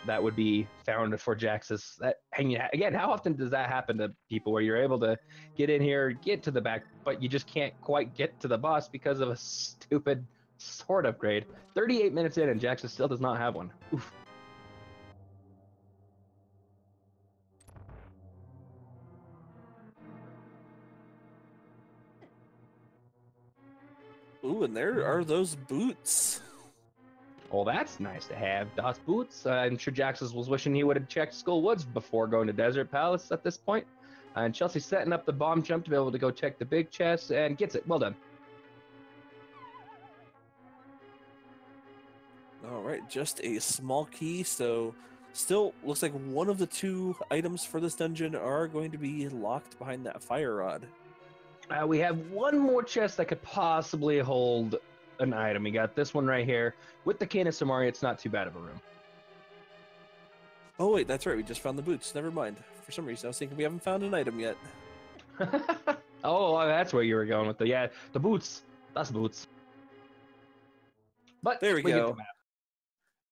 that would be found for Jaxus. And again, how often does that happen to people where you're able to get in here, get to the back, but you just can't quite get to the boss because of a stupid sword upgrade? 38 minutes in and Jaxus still does not have one. Oof. Ooh, and there are those boots. Well, that's nice to have. Das Boots. I'm sure Jaxus was wishing he would have checked Skullwoods before going to Desert Palace at this point. And Chelsea setting up the bomb jump to be able to go check the big chest and gets it. Well done. All right, just a small key. So still looks like one of the 2 items for this dungeon are going to be locked behind that fire rod. We have one more chest that could possibly hold an item. We got this one right here. With the Cane of Samaria, it's not too bad of a room. Oh, wait, that's right. We just found the boots. Never mind. For some reason, I was thinking we haven't found an item yet. Oh, that's where you were going with the boots. That's boots. But there we go.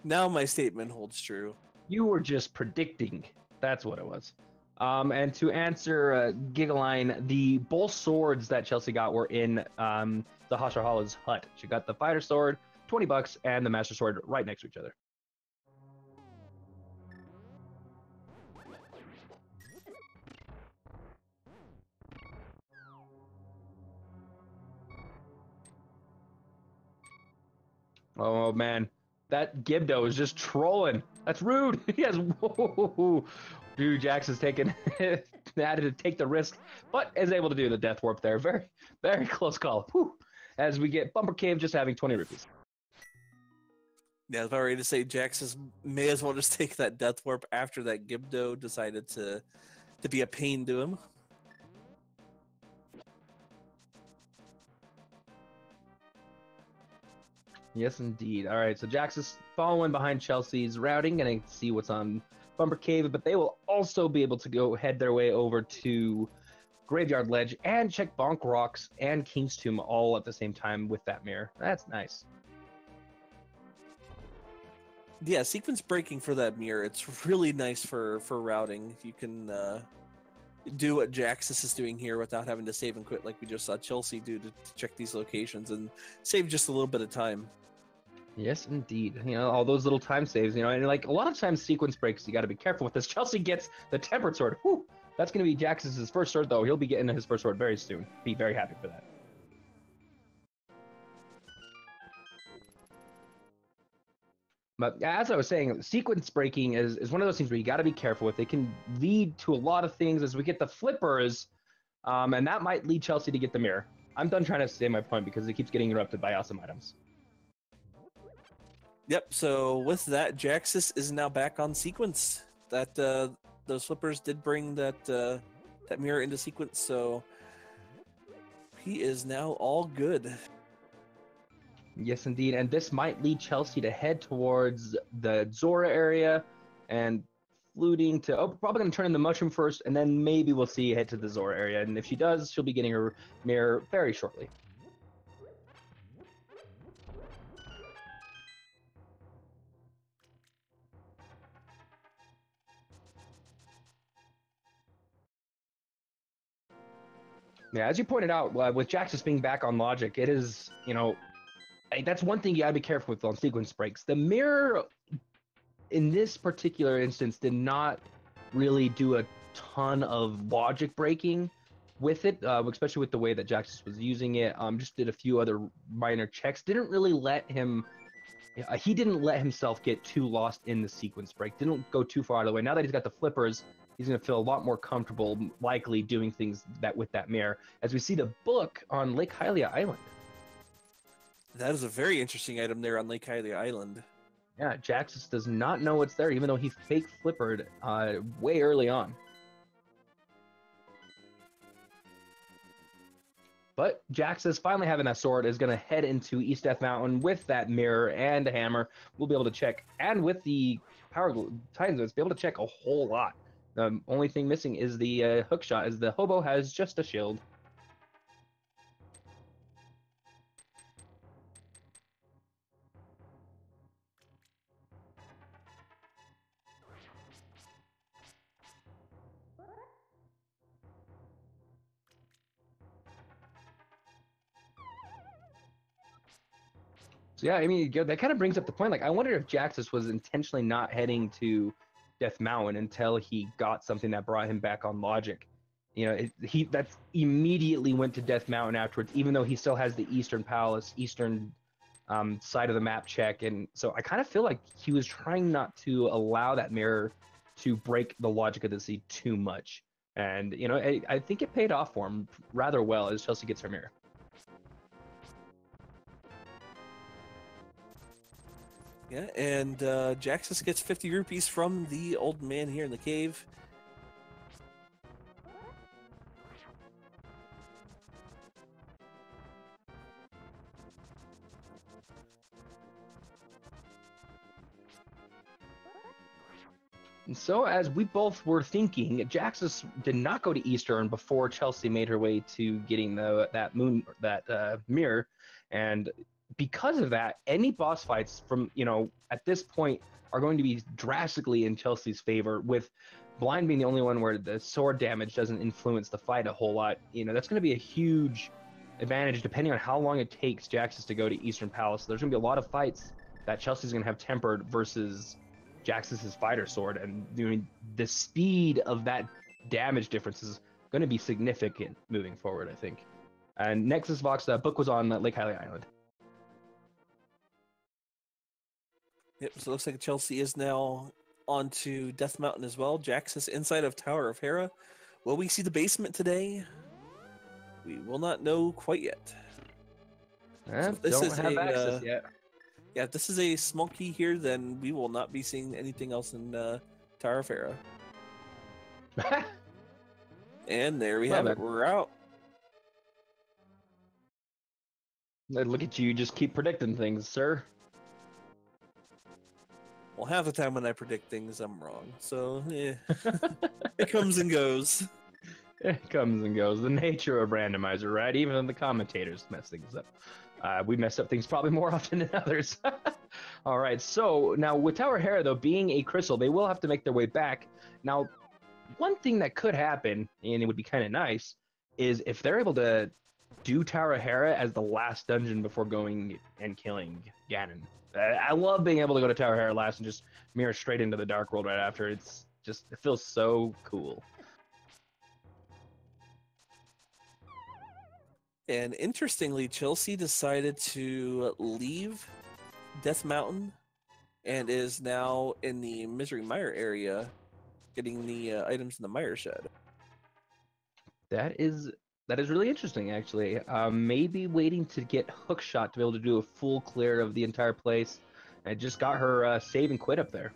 Now my statement holds true. You were just predicting. That's what it was. And to answer Gigaline, the both swords that Chelsea got were in the Hasharhala's hut. She got the fighter sword, $20, and the master sword right next to each other. Oh man, that Gibdo is just trolling. That's rude. He has whoa. Dude, Jax is taking had to take the risk, but is able to do the death warp there. Very, very close call. Whew. As we get Bumper Cave just having 20 rupees. Yeah, I was about ready to say Jaxus may as well just take that death warp after that Gibdo decided to be a pain to him. Yes, indeed. All right, so Jax is following behind Chelsea's routing, and I see what's on Bumper Cave, but they will also be able to go head their way over to Graveyard Ledge and check Bonk Rocks and King's Tomb all at the same time with that mirror. That's nice. Yeah, sequence breaking for that mirror, it's really nice for routing. You can do what Jaxus is doing here without having to save and quit like we just saw Chelsea do to check these locations and save just a little bit of time. Yes, indeed. You know, all those little time saves, you know, and like a lot of times sequence breaks, you got to be careful with this. Chelsea gets the Tempered Sword. Whew. That's going to be Jaxus's first sword, though. He'll be getting his first sword very soon. Be very happy for that. But as I was saying, sequence breaking is one of those things where you got to be careful with. It can lead to a lot of things as we get the flippers, and that might lead Chelsea to get the mirror. I'm done trying to say my point because it keeps getting interrupted by awesome items. Yep, so with that, Jaxus is now back on sequence. That those flippers did bring that that mirror into sequence, so he is now all good. Yes, indeed. And this might lead Chelsea to head towards the Zora area and fluting to, probably going to turn in the mushroom first, and then maybe we'll see head to the Zora area. And if she does, she'll be getting her mirror very shortly. Yeah, as you pointed out, with Jaxus being back on logic, it is, you know, that's one thing you gotta be careful with on sequence breaks. The mirror, in this particular instance, did not really do a ton of logic breaking with it, especially with the way that Jaxus was using it. Just did a few other minor checks. Didn't really let him. He didn't let himself get too lost in the sequence break. Didn't go too far out of the way. Now that he's got the flippers, he's going to feel a lot more comfortable, likely doing things that with that mirror. As we see the book on Lake Hylia Island. That is a very interesting item there on Lake Hylia Island. Yeah, Jaxus does not know it's there, even though he fake flippered way early on. But Jaxus, finally having that sword, is going to head into East Death Mountain with that mirror and a hammer. We'll be able to check, and with the power Titans, we'll be able to check a whole lot. The only thing missing is the hook shot, as the hobo has just a shield. So yeah, I mean, that kind of brings up the point. Like, I wonder if Jaxus was intentionally not heading to Death Mountain until he got something that brought him back on logic. You know, that's immediately went to Death Mountain afterwards, even though he still has the Eastern Palace, Eastern side of the map check. And so I kind of feel like he was trying not to allow that mirror to break the logic of the sea too much. And, you know, I think it paid off for him rather well as Chelsea gets her mirror. Yeah, and Jaxus gets 50 rupees from the old man here in the cave. And so, as we both were thinking, Jaxus did not go to Eastern before Chelsea made her way to getting that mirror, and because of that, any boss fights from, you know, at this point are going to be drastically in Chelsea's favor. With Blind being the only one where the sword damage doesn't influence the fight a whole lot, you know, that's going to be a huge advantage depending on how long it takes Jaxus to go to Eastern Palace. There's going to be a lot of fights that Chelsea's going to have tempered versus Jaxus's fighter sword, and the speed of that damage difference is going to be significant moving forward, I think. And Nexus Vox, that book was on Lake Hylia Island. Yep, so it looks like Chelsea is now onto Death Mountain as well. Jaxus inside of Tower of Hera. Will we see the basement today? We will not know quite yet. So if this Don't is have a access yet. yeah, if this is a small key here, then we will not be seeing anything else in Tower of Hera. And there we have it. We're out. Look at you, just keep predicting things, sir. Well, half the time when I predict things, I'm wrong. So, it comes and goes. It comes and goes. The nature of randomizer, right? Even the commentators mess things up. We mess up things probably more often than others. All right, so now with Tower Hera, though, being a crystal, they will have to make their way back. Now, one thing that could happen, and it would be kind of nice, is if they're able to do Tower Hera as the last dungeon before going and killing Ganon. I love being able to go to Tower Hera last and just mirror straight into the Dark World right after. It feels so cool. And interestingly, Chelsea decided to leave Death Mountain and is now in the Misery Mire area getting the items in the Mire Shed. That is really interesting, actually. Maybe waiting to get Hookshot to be able to do a full clear of the entire place. I just got her save and quit up there.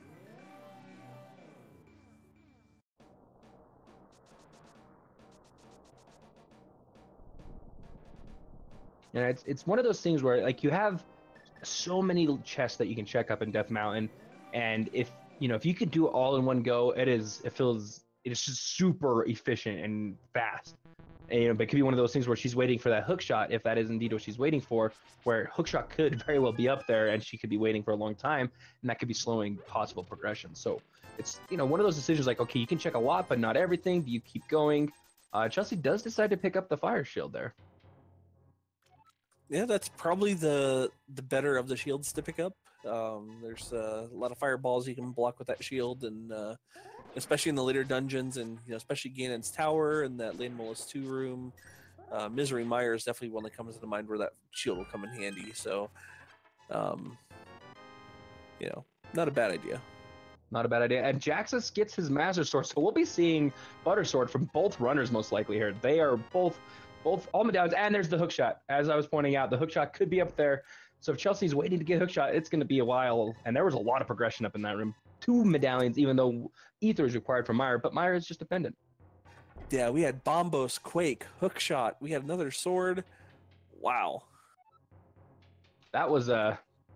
And it's one of those things where like you have so many chests that you can check up in Death Mountain, and if you can do it all in one go, it's just super efficient and fast. And, but it could be one of those things where she's waiting for that hook shot, if that is indeed what she's waiting for, where hook shot could very well be up there and she could be waiting for a long time, and that could be slowing possible progression. So it's one of those decisions like, okay, you can check a lot, but not everything. Do you keep going? Chelsea does decide to pick up the fire shield there. Yeah, that's probably the better of the shields to pick up. There's a lot of fireballs you can block with that shield, and especially in the later dungeons, and especially Ganon's Tower and that Landmolus 2 room. Misery Mire is definitely one that comes to mind where that shield will come in handy. So, not a bad idea. Not a bad idea. And Jaxus gets his Master Sword, so we'll be seeing Butter Sword from both runners most likely here. They are both all medallions, and there's the hookshot. As I was pointing out, the hookshot could be up there. So if Chelsea's waiting to get hookshot, it's going to be a while. And there was a lot of progression up in that room. 2 medallions, even though Ether is required for Mire, but Mire is just dependent. Yeah, we had Bombos, Quake, hookshot. We had another sword. Wow. That was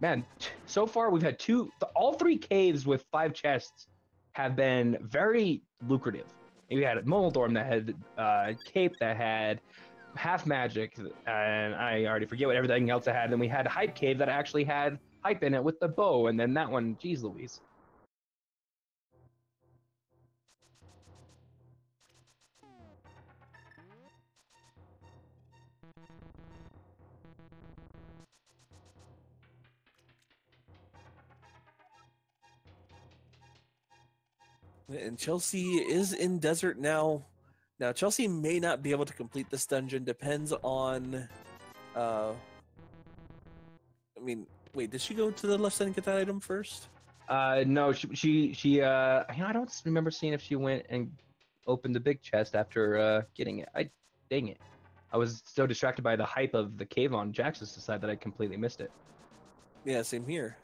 man. So far, we've had all 3 caves with 5 chests have been very lucrative. We had Moldorm that had Cape that had half magic, and I already forget what everything else it had. Then we had Hype Cave that actually had hype in it with the bow, and then that one, geez Louise. And Chelsea is in desert now. Now, Chelsea may not be able to complete this dungeon. Depends on... wait, did she go to the left side and get that item first? No, she I don't remember seeing if she went and opened the big chest after getting it. Dang it. I was so distracted by the hype of the cave on Jaxus' side that I completely missed it. Yeah, same here.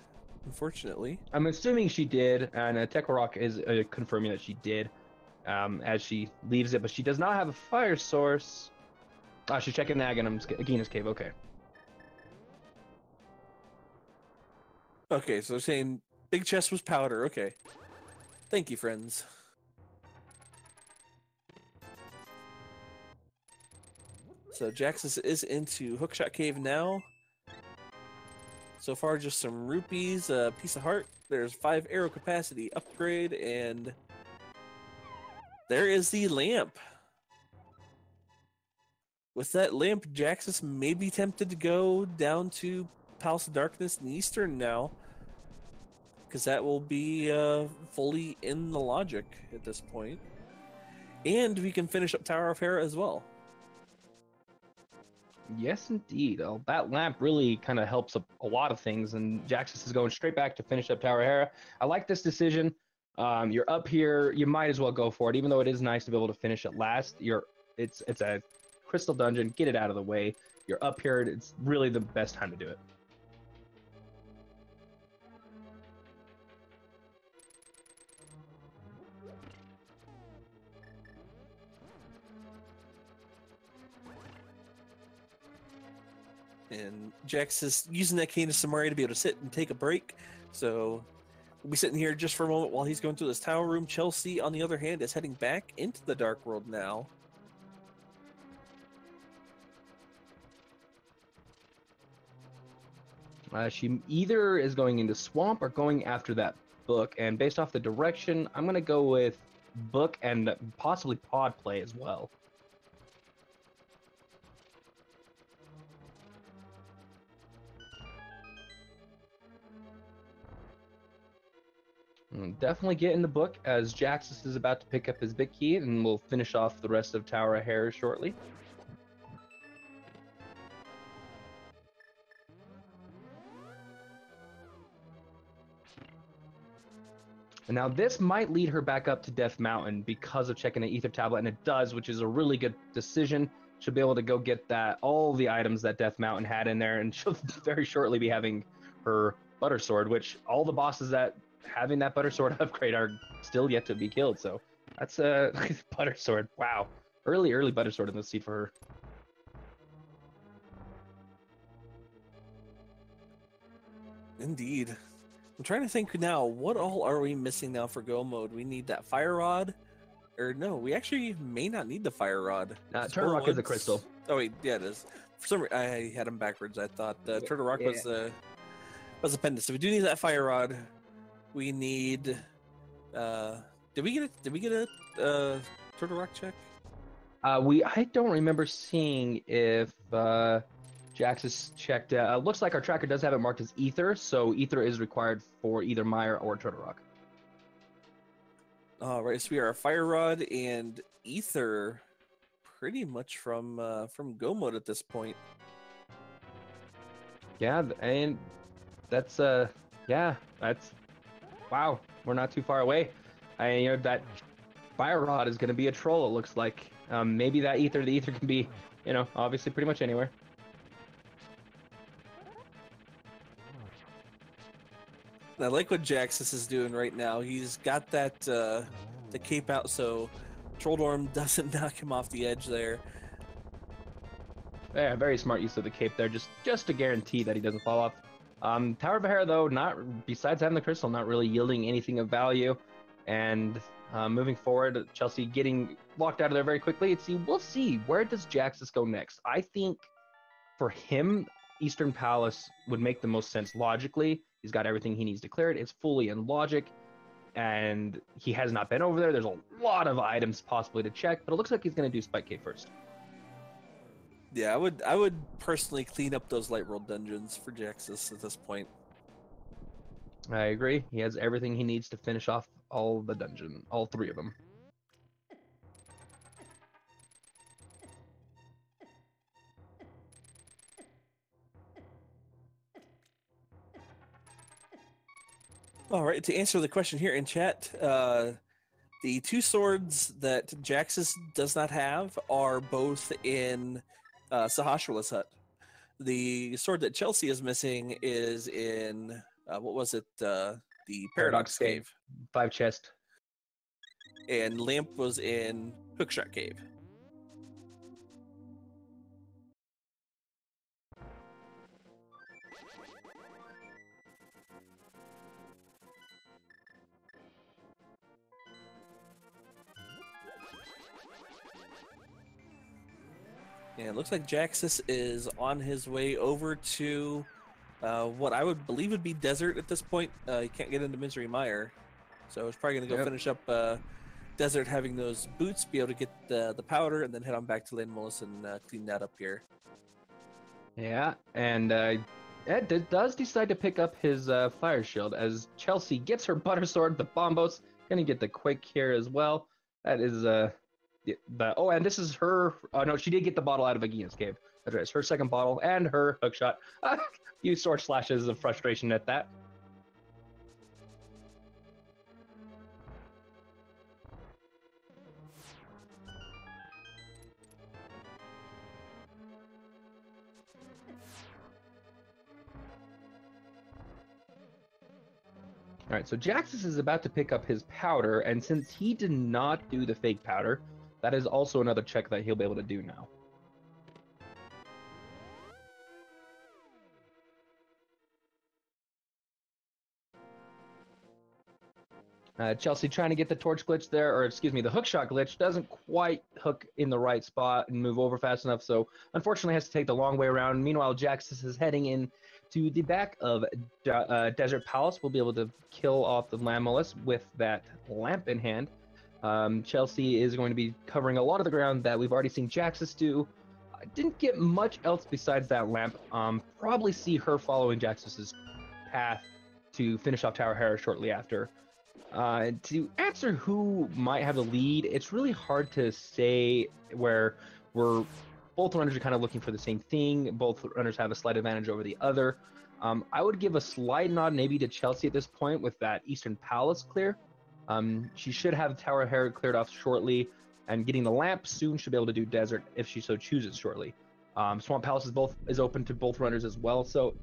Unfortunately. I'm assuming she did, and Tekwarok is confirming that she did. As she leaves it, but she does not have a fire source. She's checking the Aghanom's cave. Okay. Okay, so saying big chest was powder. Okay. Thank you, friends. So Jaxus is into Hookshot Cave now. So far, just some rupees, a piece of heart. There's 5 arrow capacity upgrade, and there is the lamp. With that lamp, Jaxus may be tempted to go down to Palace of Darkness and Eastern now, because that will be fully in the logic at this point. And we can finish up Tower of Hera as well. Yes, indeed. That lamp really kind of helps a lot of things, and Jaxus is going straight back to finish up Tower Hera. I like this decision. You're up here. You might as well go for it, even though it is nice to be able to finish at last. It's a crystal dungeon. Get it out of the way. You're up here. It's really the best time to do it. And Jax is using that cane of Samari to be able to sit and take a break. So we'll be sitting here just for a moment while he's going through this tower room. Chelsea, on the other hand, is heading back into the Dark World now. She either is going into Swamp or going after that book. And based off the direction, I'm going to go with book and possibly pod play as well. Definitely get in the book as Jaxus is about to pick up his big key, and we'll finish off the rest of Tower of Hera shortly. And now this might lead her back up to Death Mountain because of checking the Ether Tablet, and it does, which is a really good decision. She'll be able to go get all the items that Death Mountain had in there, and she'll very shortly be having her Butter Sword, which all the bosses that having that Butter Sword upgrade are still yet to be killed. So that's a Butter Sword. Wow. Early Butter Sword in the seed for her. Indeed. I'm trying to think now, what all are we missing now for go mode? We need that fire rod. Or no, we actually may not need the fire rod. Turtle Rock is a crystal. Oh wait, yeah it is. For some reason, I had them backwards. I thought Turtle Rock was the appendix. So we do need that fire rod. We need did we get a Turtle Rock check? I don't remember seeing if Jaxus checked. Looks like our tracker does have it marked as Ether, so Ether is required for either Mire or Turtle Rock. All right, so we are a fire rod and Ether, pretty much from go mode at this point. Yeah, and that's wow. We're not too far away. That fire rod is going to be a troll. It looks like maybe the ether can be, obviously pretty much anywhere. I like what Jaxus is doing right now. He's got that the cape out so Trolldorm doesn't knock him off the edge there. Yeah, very smart use of the cape there, just to guarantee that he doesn't fall off. Tower of Hera, though, besides having the crystal, not really yielding anything of value. And moving forward, Chelsea getting locked out of there very quickly. We'll see. Where does Jaxus go next? I think for him, Eastern Palace would make the most sense logically. He's got everything he needs declared. It's fully in logic. And he has not been over there. There's a lot of items possibly to check, but it looks like he's going to do Spike Cave first. Yeah, I would personally clean up those Light World dungeons for Jaxus at this point. I agree. He has everything he needs to finish off all three of them. All right, to answer the question here in chat, the two swords that Jaxus does not have are both in Sahasrah's hut. The sword that Chelsea is missing is in what was it? The Paradox Cave. 5 chest. And Lamp was in Hookshot Cave. And it looks like Jaxus is on his way over to what I would believe would be desert at this point. He can't get into Misery Mire, so he's probably going to go finish up desert, having those boots, be able to get the powder, and then head on back to Landmolus and clean that up here. Yeah, and Ed does decide to pick up his fire shield as Chelsea gets her butter sword, the bombos, gonna get the quick here as well. That is and this is her. Oh no, she did get the bottle out of Agina's cave. address her second bottle and her hook shot. A few sword slashes of frustration at that. All right, so Jaxus is about to pick up his powder, and since he did not do the fake powder, that is also another check that he'll be able to do now. Chelsea trying to get the torch glitch there, or excuse me, the hook shot glitch, doesn't quite hook in the right spot and move over fast enough, so unfortunately has to take the long way around. Meanwhile, Jaxus is heading in to the back of Desert Palace. We'll be able to kill off the Lamolus with that lamp in hand. Chelsea is going to be covering a lot of the ground that we've already seen Jaxus do. I didn't get much else besides that lamp. Probably see her following Jaxus's path to finish off Tower Hera shortly after. To answer who might have the lead, it's really hard to say where both runners are kind of looking for the same thing. Both runners have a slight advantage over the other. I would give a slight nod maybe to Chelsea at this point with that Eastern Palace clear. She should have Tower Hera cleared off shortly, and getting the lamp soon should be able to do Desert if she so chooses shortly. Swamp Palace is open to both runners as well, so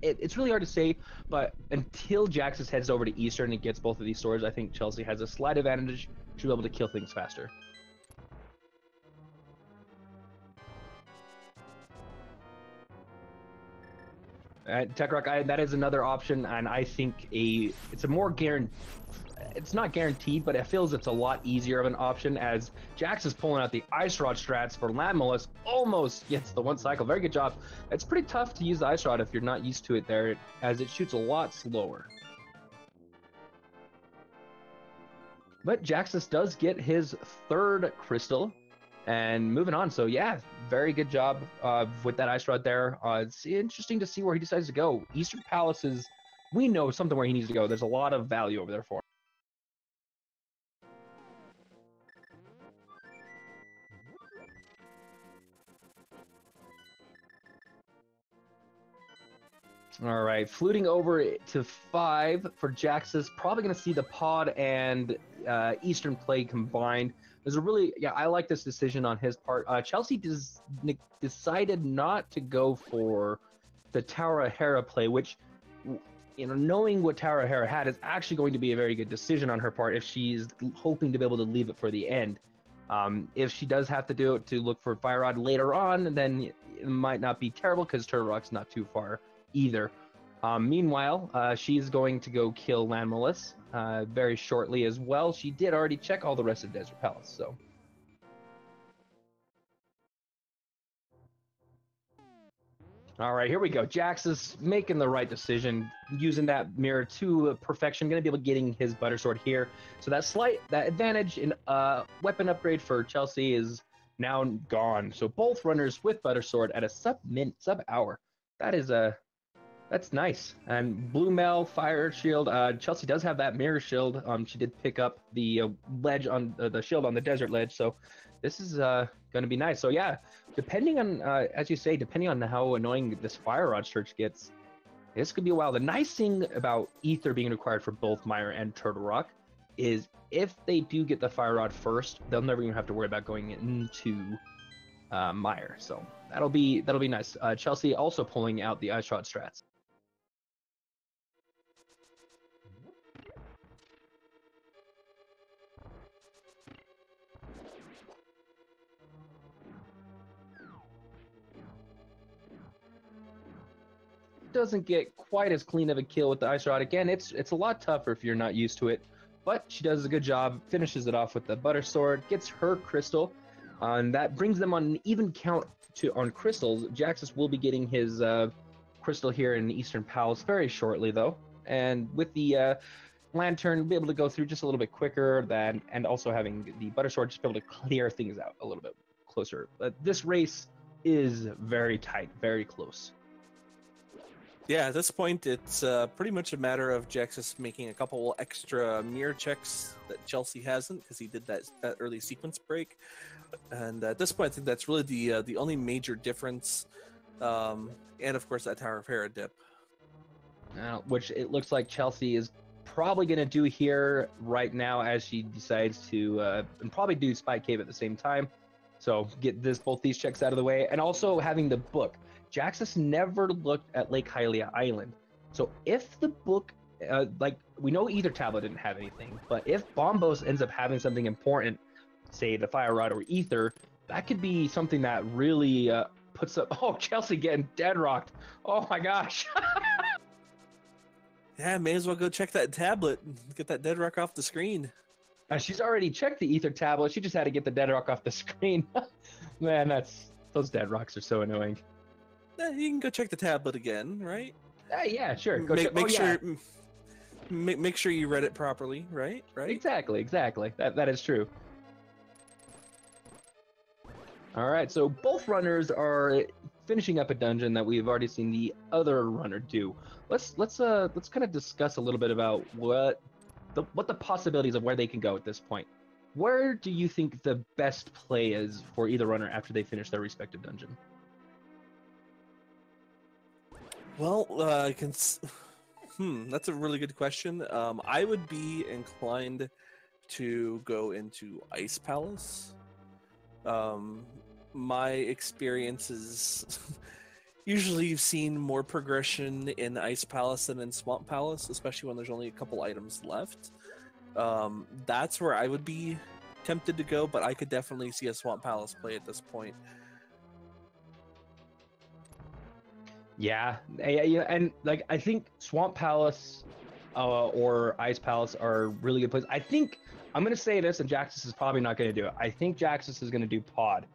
it's really hard to say, but until Jaxus heads over to Eastern and gets both of these swords, I think Chelsea has a slight advantage. She'll be able to kill things faster. TechRock, that is another option, and I think it's a more guaranteed. It's not guaranteed, but it feels it's a lot easier of an option as Jax is pulling out the Ice Rod strats for Lamolus, almost gets the one cycle. Very good job. It's pretty tough to use the Ice Rod if you're not used to it there, as it shoots a lot slower. But Jaxus does get his third crystal, and moving on. So yeah, very good job with that Ice Rod there. It's interesting to see where he decides to go. Eastern Palace is, we know something where he needs to go. There's a lot of value over there for him. All right, fluting over to 5 for Jaxus. Probably going to see the pod and Eastern play combined. There's a really, I like this decision on his part. Chelsea decided not to go for the Tower Hera play, which, knowing what Tower Hera had is actually going to be a very good decision on her part if she's hoping to be able to leave it for the end. If she does have to do it to look for Fire Rod later on, then it might not be terrible because Turtle Rock's not too far either. Meanwhile, she's going to go kill Lamolus very shortly as well. She did already check all the rest of Desert Palace, so. All right, here we go. Jaxus making the right decision, using that mirror to perfection. Going to be able to getting his butter sword here. So that advantage in weapon upgrade for Chelsea is now gone. So both runners with butter sword at a sub hour. That is that's nice. And Blue Mail, Fire Shield. Chelsea does have that mirror shield. She did pick up the ledge on the shield on the desert ledge. So this is going to be nice. So yeah, depending on, as you say, depending on how annoying this Fire Rod search gets, this could be a while. The nice thing about Ether being required for both Mire and Turtle Rock is if they do get the Fire Rod first, they'll never even have to worry about going into Mire. So that'll be nice. Chelsea also pulling out the Ice Rod strats. Doesn't get quite as clean of a kill with the Ice Rod. Again, it's a lot tougher if you're not used to it, but she does a good job, finishes it off with the butter sword, gets her crystal, and that brings them on an even count on crystals. Jaxus will be getting his crystal here in Eastern Palace very shortly though, and with the lantern we'll be able to go through just a little bit quicker and also having the butter sword just be able to clear things out a little bit closer. But this race is very tight, very close. Yeah, at this point, it's pretty much a matter of Jaxus making a couple extra mirror checks that Chelsea hasn't, because he did that early sequence break. And at this point, I think that's really the only major difference. And of course, that Tower of Hera dip. Which it looks like Chelsea is probably going to do here right now as she decides to and probably do Spy Cave at the same time. So get both these checks out of the way, and also having the book. Jaxus never looked at Lake Hylia Island. So if the book, like we know Ether Tablet didn't have anything, but if Bombos ends up having something important, say the Fire Rod or Ether, that could be something that really puts up. Oh, Chelsea getting dead rocked. Oh my gosh. Yeah, may as well go check that tablet and get that dead rock off the screen. She's already checked the Ether Tablet. She just had to get the dead rock off the screen. Man, those dead rocks are so annoying. You can go check the tablet again, right? Yeah, sure. Make sure you read it properly, right? Exactly. That is true. All right, so both runners are finishing up a dungeon that we've already seen the other runner do. Let's kind of discuss a little bit about what the possibilities of where they can go at this point. Where do you think the best play is for either runner after they finish their respective dungeon? Well, that's a really good question. I would be inclined to go into Ice Palace. My experience is usually you've seen more progression in Ice Palace than in Swamp Palace, especially when there's only a couple items left. That's where I would be tempted to go, but I could definitely see a Swamp Palace play at this point. Yeah, and like I think Swamp Palace or Ice Palace are really good plays. I think I'm gonna say this, and Jaxus is probably not gonna do it. I think Jaxus is gonna do Pod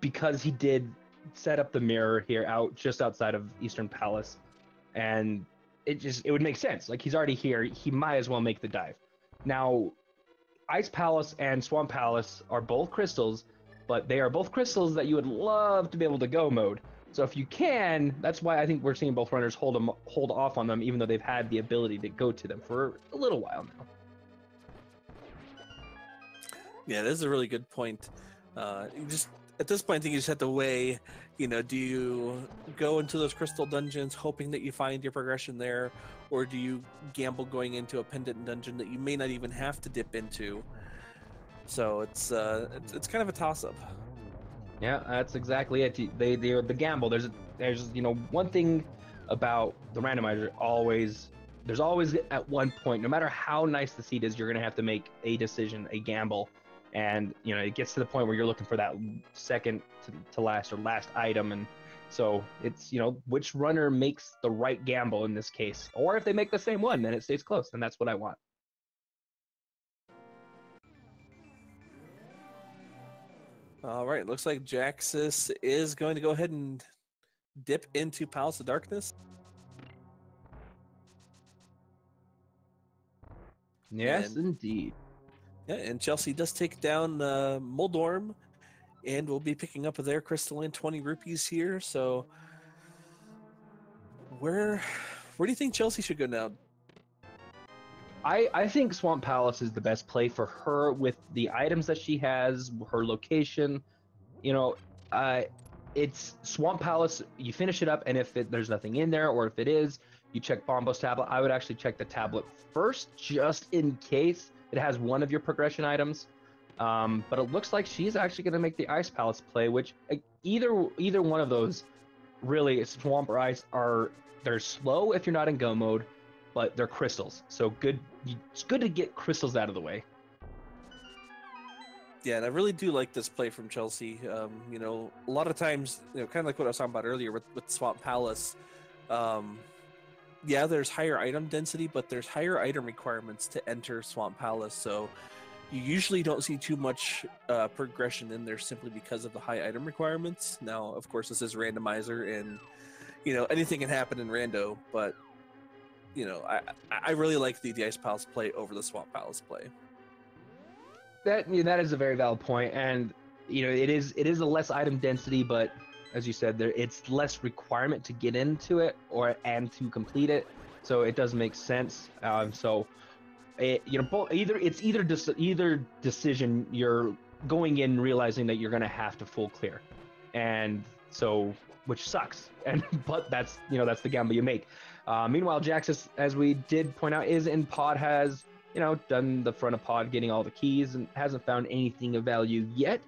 because he did set up the mirror here just outside of Eastern Palace, and it would make sense. Like he's already here, he might as well make the dive. Now, Ice Palace and Swamp Palace are both crystals, but they are both crystals that you would love to be able to go mode. So if you can, that's why I think we're seeing both runners hold off on them, even though they've had the ability to go to them for a little while now. Yeah, that is a really good point. Just at this point, I think you just have to weigh, do you go into those crystal dungeons hoping that you find your progression there, or do you gamble going into a pendant dungeon that you may not even have to dip into? So it's kind of a toss-up. Yeah, that's exactly it. They're the gamble. There's one thing about the randomizer. There's always at one point, no matter how nice the seed is, you're gonna have to make a decision, a gamble, and it gets to the point where you're looking for that second to last or last item, and so it's which runner makes the right gamble in this case, or if they make the same one, then it stays close, and that's what I want. All right, looks like Jaxus is going to go ahead and dip into Palace of Darkness. Yes, indeed. Yeah, and Chelsea does take down Moldorm, and we'll be picking up their crystalline 20 rupees here. So, where do you think Chelsea should go now? I think Swamp Palace is the best play for her with the items that she has, her location. It's Swamp Palace. You finish it up, and if there's nothing in there, or if it is, you check Bombo's tablet. I would actually check the tablet first, just in case it has one of your progression items. But it looks like she's actually going to make the Ice Palace play, which either one of those, really, Swamp or Ice, they're slow if you're not in go mode, but they're crystals. So it's good to get crystals out of the way. Yeah, and I really do like this play from Chelsea. A lot of times, kind of like what I was talking about earlier with Swamp Palace. Yeah, there's higher item density, but there's higher item requirements to enter Swamp Palace. So you usually don't see too much progression in there simply because of the high item requirements. Now, of course, this is Randomizer, and anything can happen in Rando, but I really like the Ice Palace play over the Swamp Palace play. That is a very valid point, and it is a less item density, but as you said, it's less requirement to get into it and to complete it, so it does make sense. Either decision, you're going in realizing that you're going to have to full clear, and so which sucks, but that's the gamble you make. Meanwhile, Jaxus, as we did point out, is in pod, has done the front of pod, getting all the keys, and hasn't found anything of value yet.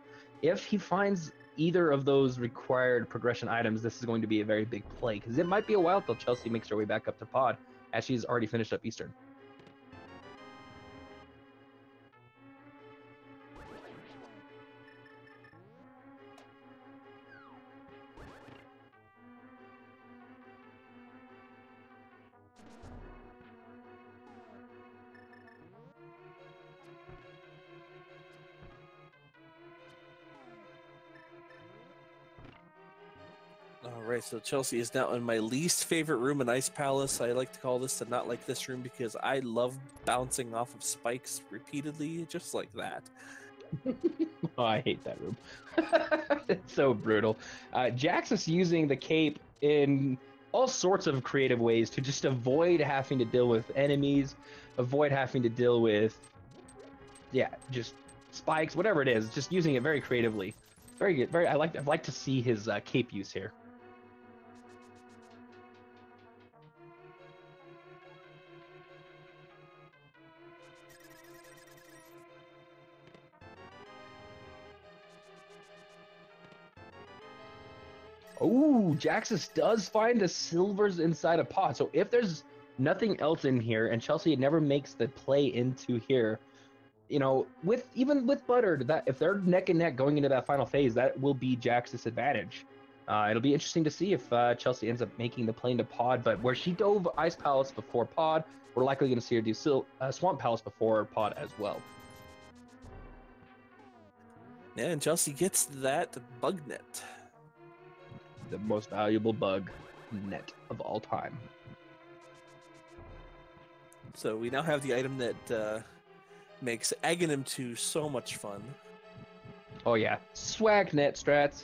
If he finds either of those required progression items, this is going to be a very big play, because it might be a while till Chelsea makes her way back up to pod, as she's already finished up Eastern. Alright, so Chelsea is now in my least favorite room in Ice Palace. I like to call this the not like this room because I love bouncing off of spikes repeatedly, just like that. Oh, I hate that room. It's so brutal. Jaxus using the cape in all sorts of creative ways to just avoid having to deal with enemies, avoid having to deal with, just spikes, whatever it is. Just using it very creatively. Very good. I'd like to see his cape use here. Oh, Jaxus does find the silvers inside a pot. So if there's nothing else in here, and Chelsea never makes the play into here, even with Butter, that if they're neck and neck going into that final phase, that will be Jaxus' advantage. It'll be interesting to see if Chelsea ends up making the play into pod, but where she dove Ice Palace before pod, we're likely going to see her do Swamp Palace before pod as well. Yeah, and Chelsea gets that bug net. The most valuable bug net of all time. So we now have the item that makes Aghanim 2 so much fun. Oh yeah, swag net strats.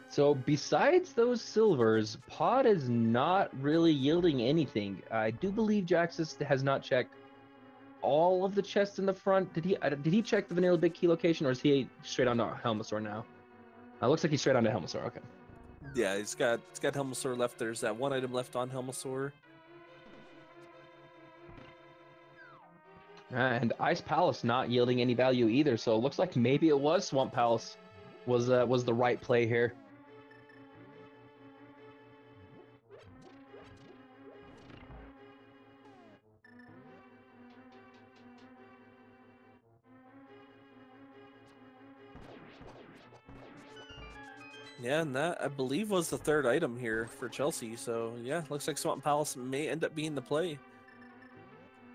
So besides those silvers, pod is not really yielding anything. I do believe Jaxus has not checked all of the chests in the front. Did he check the Vanilla Big Key location, or is he straight on to Helmasaur now? Looks like he's straight on to Helmasaur. Okay. Yeah, it's got Helmasaur left. There's that one item left on Helmasaur. And Ice Palace not yielding any value either. So it looks like maybe it was Swamp Palace was the right play here. Yeah, and that, I believe, was the third item here for Chelsea. So, yeah, looks like Swamp Palace may end up being the play.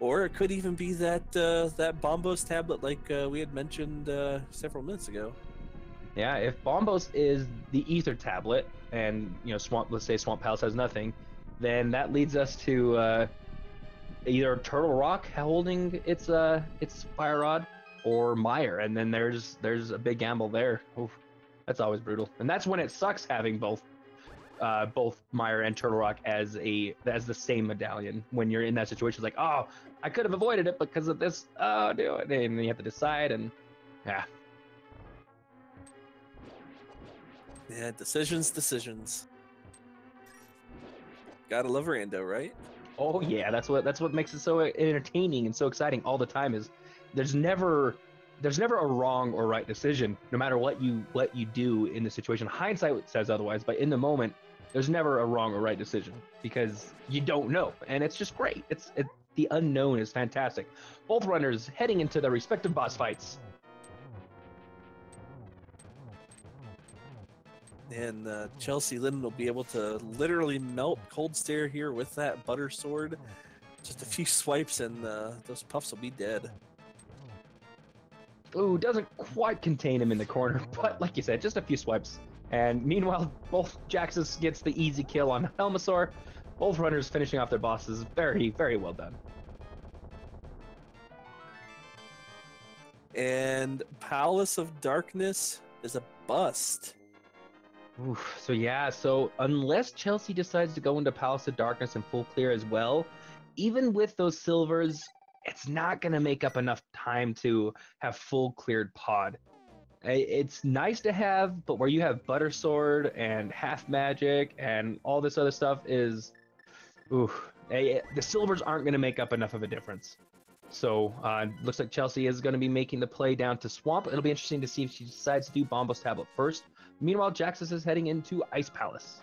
Or it could even be that that Bombos tablet like we had mentioned several minutes ago. Yeah, if Bombos is the Ether tablet, and, let's say Swamp Palace has nothing, then that leads us to either Turtle Rock holding its Fire Rod, or Meyer, and then there's a big gamble there. Oof. That's always brutal, and that's when it sucks having both Meyer and Turtle Rock as the same medallion. When you're in that situation, it's like, oh, I could have avoided it because of this. Oh, do it, and then you have to decide, and yeah. Yeah, decisions. Gotta love Rando, right? Oh yeah, that's what makes it so entertaining and so exciting all the time. Is there's never a wrong or right decision, no matter what you do in the situation. Hindsight says otherwise, but in the moment, there's never a wrong or right decision because you don't know, and it's just great. The unknown is fantastic. Both runners heading into their respective boss fights. And ChelseyxLynn will be able to literally melt Cold Stare here with that Butter Sword. Just a few swipes and those puffs will be dead. Ooh, doesn't quite contain him in the corner, but like you said, just a few swipes. And meanwhile, both Jaxus gets the easy kill on Helmasaur. Both runners finishing off their bosses. Very, very well done. And Palace of Darkness is a bust. Oof. So yeah, so unless Chelsea decides to go into Palace of Darkness and full clear as well, even with those silvers, it's not going to make up enough time to have full cleared pod. It's nice to have, but where you have Butter Sword and Half Magic and all this other stuff is, oof, the silvers aren't going to make up enough of a difference. So looks like Chelsea is going to be making the play down to Swamp. It'll be interesting to see if she decides to do Bombo's Tablet first. Meanwhile, Jaxus is heading into Ice Palace.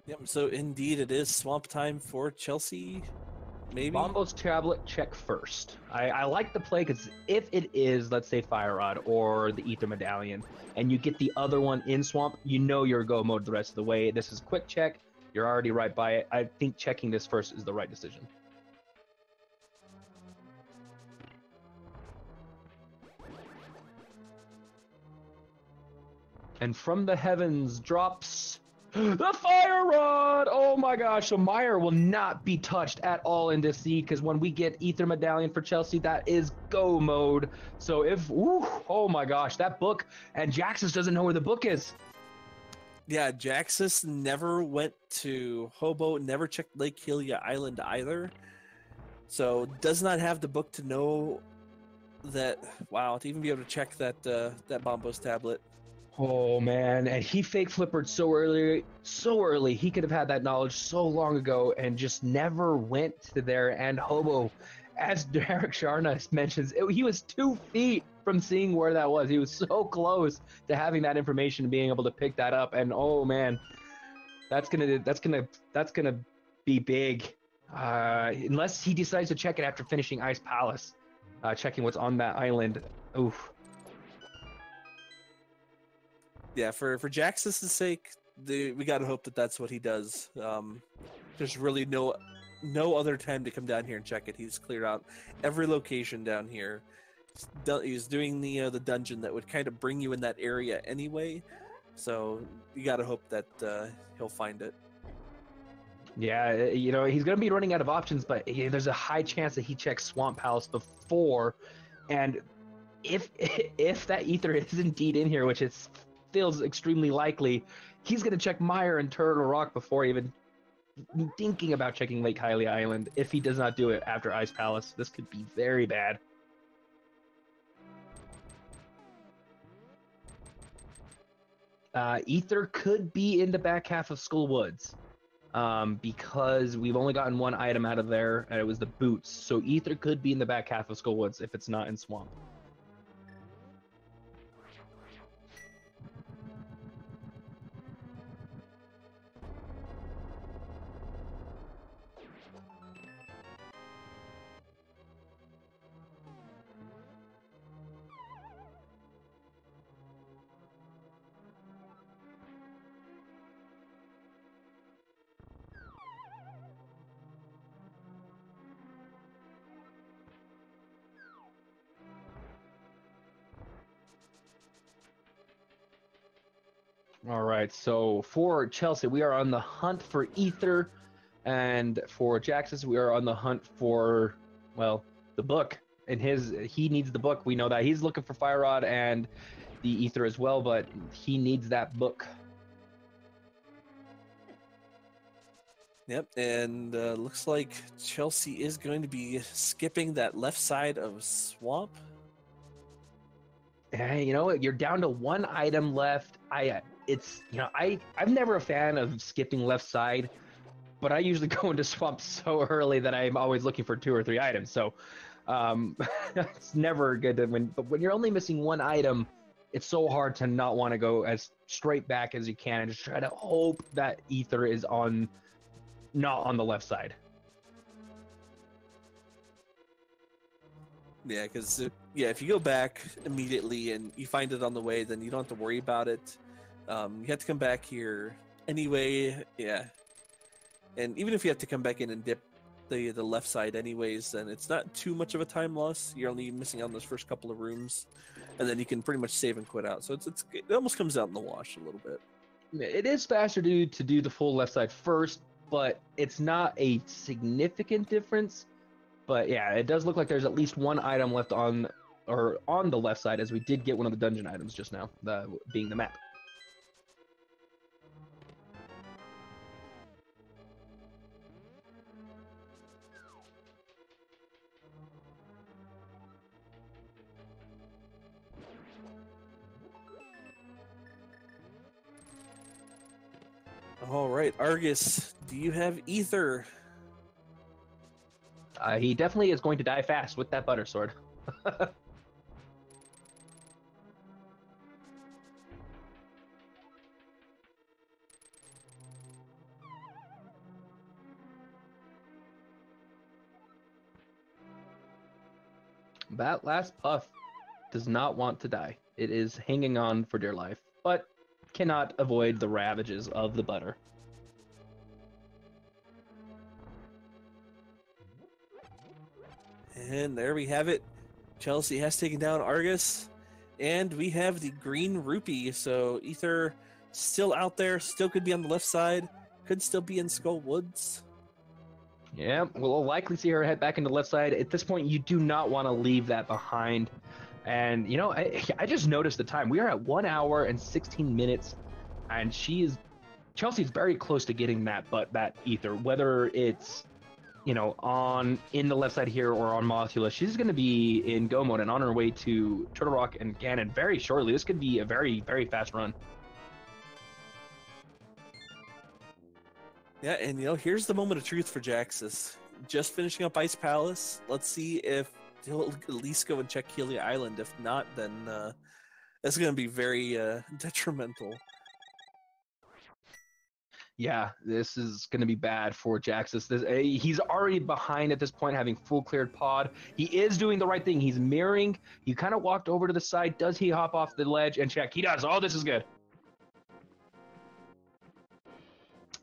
Yep, so indeed it is swamp time for Chelsea, maybe? Bombo's Tablet, check first. I like the play because if it is, let's say, Fire Rod or the Ether Medallion, and you get the other one in Swamp, you know you're go mode the rest of the way. This is quick check. You're already right by it. I think checking this first is the right decision. And from the heavens drops the Fire Rod! Oh my gosh, so Meyer will not be touched at all in this seed, because when we get Ether Medallion for Chelsea, that is go mode. So if, ooh, oh my gosh, that book, and Jaxus doesn't know where the book is. Yeah, Jaxus never went to Hobo, never checked Lake Helia Island either. So does not have the book to know that, wow, to even be able to check that that Bombo's Tablet. Oh man, and he fake flippered so early. He could have had that knowledge so long ago and just never went to there. And Hobo, as Derek Sharna mentions, he was 2 feet from seeing where that was. He was so close to having that information and being able to pick that up. And oh man, that's gonna be big. Unless he decides to check it after finishing Ice Palace, checking what's on that island. Oof. Yeah, for Jaxus' sake, we gotta hope that that's what he does. There's really no other time to come down here and check it. He's cleared out every location down here. He's doing the dungeon that would kind of bring you in that area anyway. So you gotta hope that he'll find it. Yeah, you know, he's going to be running out of options, but there's a high chance that he checks Swamp Palace before. And if that Ether is indeed in here, which feels extremely likely, he's going to check Meyer and Turtle Rock before even thinking about checking Lake Hylia Island. If he does not do it after Ice Palace, this could be very bad. Ether could be in the back half of Skull Woods. Because we've only gotten one item out of there, and it was the boots. So Ether could be in the back half of Skull Woods if it's not in Swamp. All right, so for Chelsea, we are on the hunt for Ether, and for Jaxus, we are on the hunt for, well, the book. And he needs the book. We know that he's looking for Fire Rod and the Ether as well, but he needs that book. Yep, and looks like Chelsea is going to be skipping that left side of Swamp. Hey, you know what? You're down to one item left. I'm never a fan of skipping left side, but I usually go into Swamp so early that I'm always looking for 2 or 3 items. So it's never good but when you're only missing one item, it's so hard to not want to go as straight back as you can and just try to hope that Ether is not on the left side. Yeah, because if you go back immediately and you find it on the way, then you don't have to worry about it. You have to come back here anyway. Yeah, and even if you have to come back in and dip the left side anyways, then it's not too much of a time loss. You're only missing out on those first couple of rooms, and then you can pretty much save and quit out. So it almost comes out in the wash a little bit. It is faster to do the full left side first, but it's not a significant difference. But yeah, it does look like there's at least one item left on the left side, as we did get one of the dungeon items just now, being the map. All right, Argus, do you have ether? He definitely is going to die fast with that butter sword. That last puff does not want to die. It is hanging on for dear life, but cannot avoid the ravages of the butter. And there we have it. Chelsea has taken down Argus, and we have the green rupee. So ether still out there, still could be on the left side, could still be in Skull Woods. Yeah, we'll likely see her head back into the left side. At this point, you do not want to leave that behind. And, you know, I just noticed the time. We are at 1 hour and 16 minutes, and Chelsea's very close to getting that ether, whether it's, you know, in the left side here or on Mothula. She's going to be in go mode and on her way to Turtle Rock and Ganon very shortly. This could be a very, very fast run. Yeah, and you know, here's the moment of truth for Jaxus. Just finishing up Ice Palace. Let's see if he'll at least go and check Healy Island. If not, then that's going to be very detrimental. Yeah, this is going to be bad for Jaxus. He's already behind at this point, having full cleared pod. He is doing the right thing. He's mirroring. He kind of walked over to the side. Does he hop off the ledge and check? He does. Oh, this is good.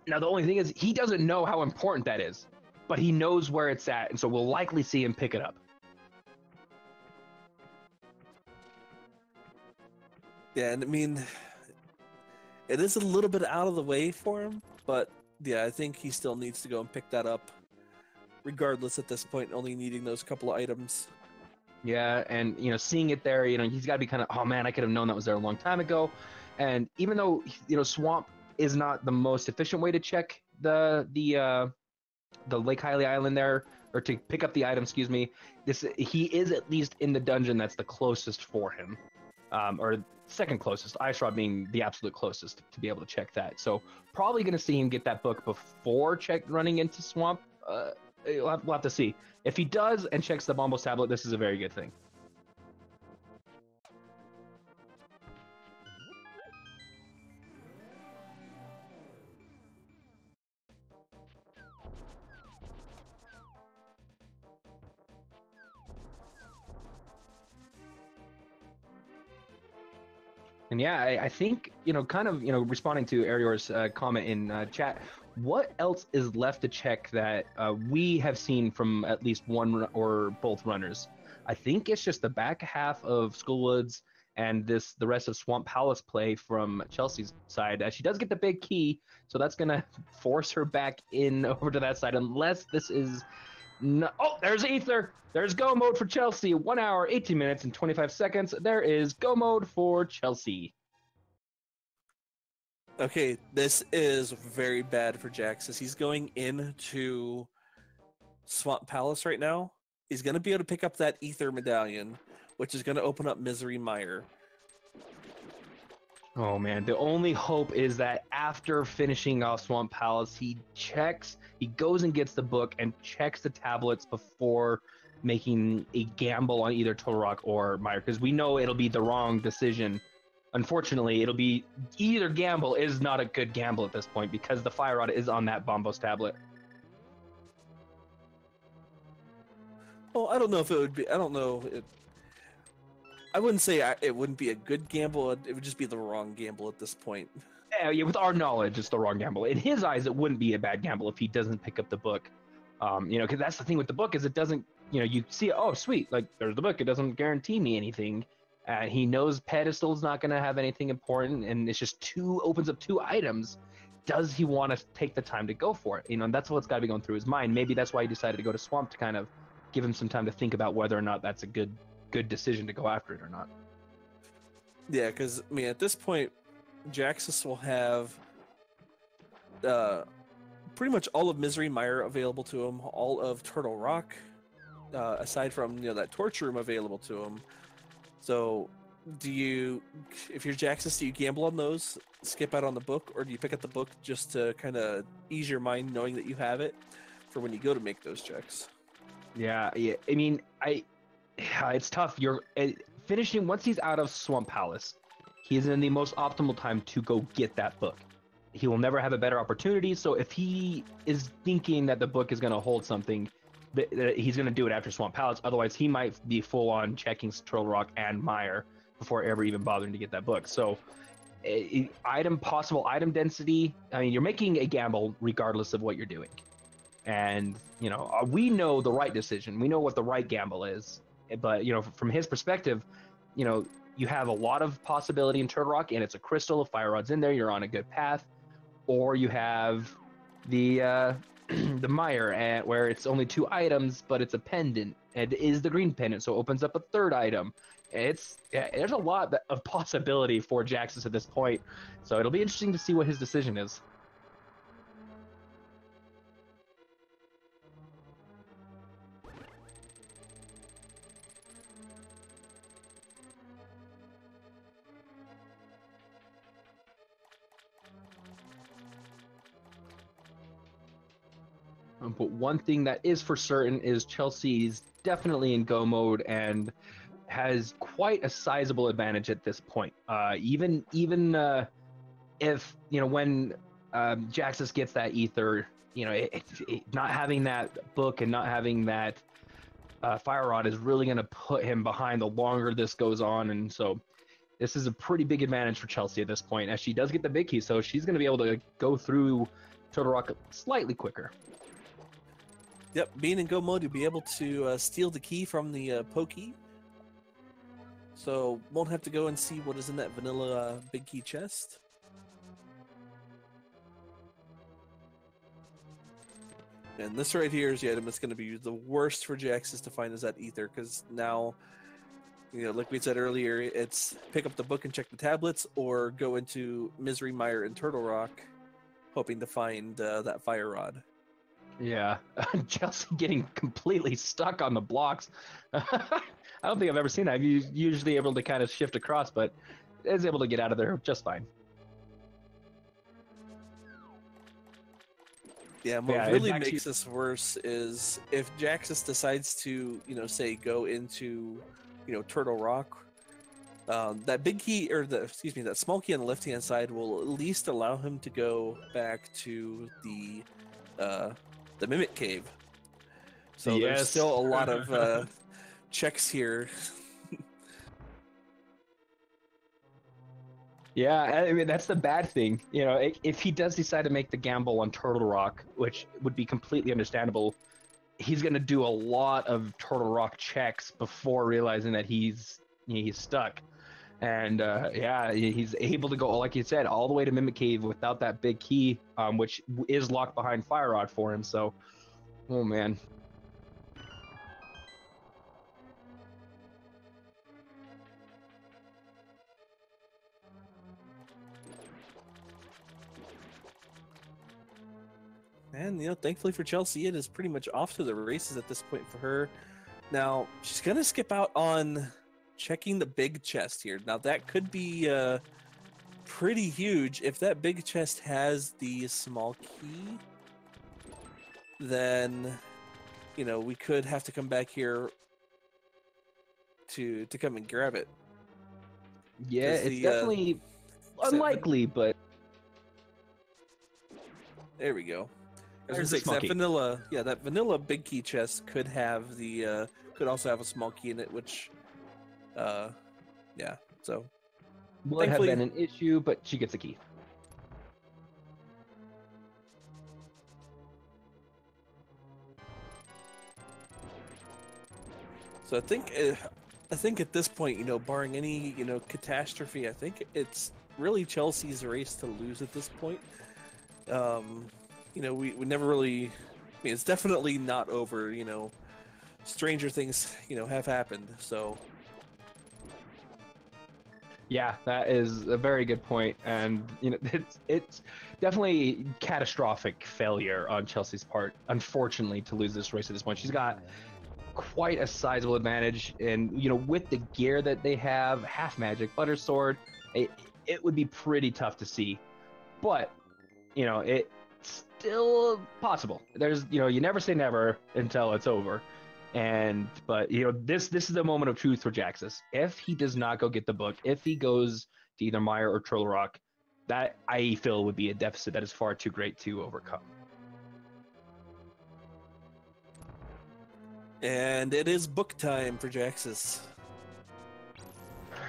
Now, the only thing is he doesn't know how important that is, but he knows where it's at, and so we'll likely see him pick it up. Yeah, and I mean, it is a little bit out of the way for him, but yeah, I think he still needs to go and pick that up, regardless at this point, only needing those couple of items. Yeah, and, you know, seeing it there, you know, he's got to be kind of, oh man, I could have known that was there a long time ago. And even though, you know, Swamp is not the most efficient way to check the Lake Hylia Island there, or to pick up the item, excuse me, he is at least in the dungeon that's the closest for him, or second closest, Ice Rod being the absolute closest to be able to check that. So probably going to see him get that book before running into Swamp. We'll have to see. If he does and checks the Bombos tablet, this is a very good thing. And yeah, I think, you know, kind of, you know, responding to Arior's comment in chat, what else is left to check that we have seen from at least one or both runners? I think it's just the back half of Schoolwoods and the rest of Swamp Palace play from Chelsea's side. She does get the big key, so that's going to force her back in over to that side, unless this is... No, oh, there's Ether. There's go mode for Chelsea. 1 hour, 18 minutes, and 25 seconds. There is go mode for Chelsea. Okay, this is very bad for Jaxus. He's going into Swamp Palace right now. He's going to be able to pick up that Ether Medallion, which is going to open up Misery Mire. Oh man, the only hope is that after finishing off Swamp Palace, he goes and gets the book and checks the tablets before making a gamble on either Turtle Rock or Mire, because we know it'll be the wrong decision. Unfortunately, it'll be either gamble is not a good gamble at this point, because the Fire Rod is on that Bombos tablet. Well, I don't know if it would be. I I wouldn't say it wouldn't be a good gamble. It would just be the wrong gamble at this point. Yeah, with our knowledge, it's the wrong gamble. In his eyes, it wouldn't be a bad gamble if he doesn't pick up the book. Because that's the thing with the book is it doesn't, you see, oh, sweet, like there's the book. It doesn't guarantee me anything. He knows pedestal's not going to have anything important, and it's just opens up 2 items. Does he want to take the time to go for it? And that's what's got to be going through his mind. Maybe that's why he decided to go to Swamp, to kind of give him some time to think about whether or not that's a good decision to go after it or not. Yeah, because I mean, at this point, Jaxus will have pretty much all of Misery Mire available to him, all of Turtle Rock, aside from that torture room available to him. So, if you're Jaxus, do you gamble on those, skip out on the book, or do you pick up the book just to kind of ease your mind, knowing that you have it for when you go to make those checks? Yeah. I mean, it's tough. You're finishing once he's out of Swamp Palace. He's in the most optimal time to go get that book. He will never have a better opportunity. So if he is thinking that the book is going to hold something, he's going to do it after Swamp Palace. Otherwise, he might be full on checking Turtle Rock and Mire before ever even bothering to get that book. So possible item density. I mean, you're making a gamble regardless of what you're doing. And, we know the right decision. We know what the right gamble is. But, from his perspective, you have a lot of possibility in Turtle Rock, and it's a crystal. If Fire Rod's in there, you're on a good path. Or you have the the Mire, where it's only 2 items, but it's a pendant. It is the green pendant, so it opens up a 3rd item. There's a lot of possibility for Jaxus at this point. So it'll be interesting to see what his decision is. But one thing that is for certain is Chelsea's definitely in go mode and has quite a sizable advantage at this point. Even if when Jaxus gets that ether, not having that book and not having that Fire Rod is really going to put him behind the longer this goes on. And so this is a pretty big advantage for Chelsea at this point, as she does get the big key, so she's going to be able to go through Turtle Rock slightly quicker. Yep, being in go mode, you'll be able to steal the key from the Pokey. So won't have to go and see what is in that vanilla big key chest. And this right here is the item that's going to be the worst for Jaxus to find, is that ether, because now, like we said earlier, it's pick up the book and check the tablets, or go into Misery Mire and Turtle Rock, hoping to find that Fire Rod. Yeah, Chelsea getting completely stuck on the blocks. I don't think I've ever seen that. I'm usually able to kind of shift across, but is able to get out of there just fine. Yeah, what really makes this worse is if Jaxus decides to, say go into, Turtle Rock, that big key, or that small key on the left-hand side will at least allow him to go back to the Mimic Cave. So there's still a lot of checks here. Yeah, I mean, that's the bad thing. If he does decide to make the gamble on Turtle Rock, which would be completely understandable, he's going to do a lot of Turtle Rock checks before realizing that he's stuck. And he's able to go, like you said, all the way to Mimic Cave without that big key, which is locked behind Fire Rod for him. So, oh man. And, thankfully for Chelsea, it is pretty much off to the races at this point for her. Now, she's going to skip out on checking the big chest here. Now, that could be pretty huge. If that big chest has the small key, then, we could have to come back here to come and grab it. Yeah, it's definitely unlikely, but... There we go. That vanilla big key chest could have could also have a small key in it, which Yeah, so Would have thankfully, been an issue, but she gets a key. so I think at this point, barring any, catastrophe, I think it's really Chelsea's race to lose at this point. We never really, it's definitely not over, stranger things, have happened, so. Yeah, that is a very good point, and it's definitely catastrophic failure on Chelsea's part. Unfortunately, to lose this race at this point, she's got quite a sizable advantage, and with the gear that they have, half magic, butter sword, it would be pretty tough to see, but it's still possible. There's you never say never until it's over. But this is the moment of truth for Jaxus. If he does not go get the book, if he goes to either Mire or Turtle Rock, that I feel would be a deficit that is far too great to overcome. And it is book time for Jaxus.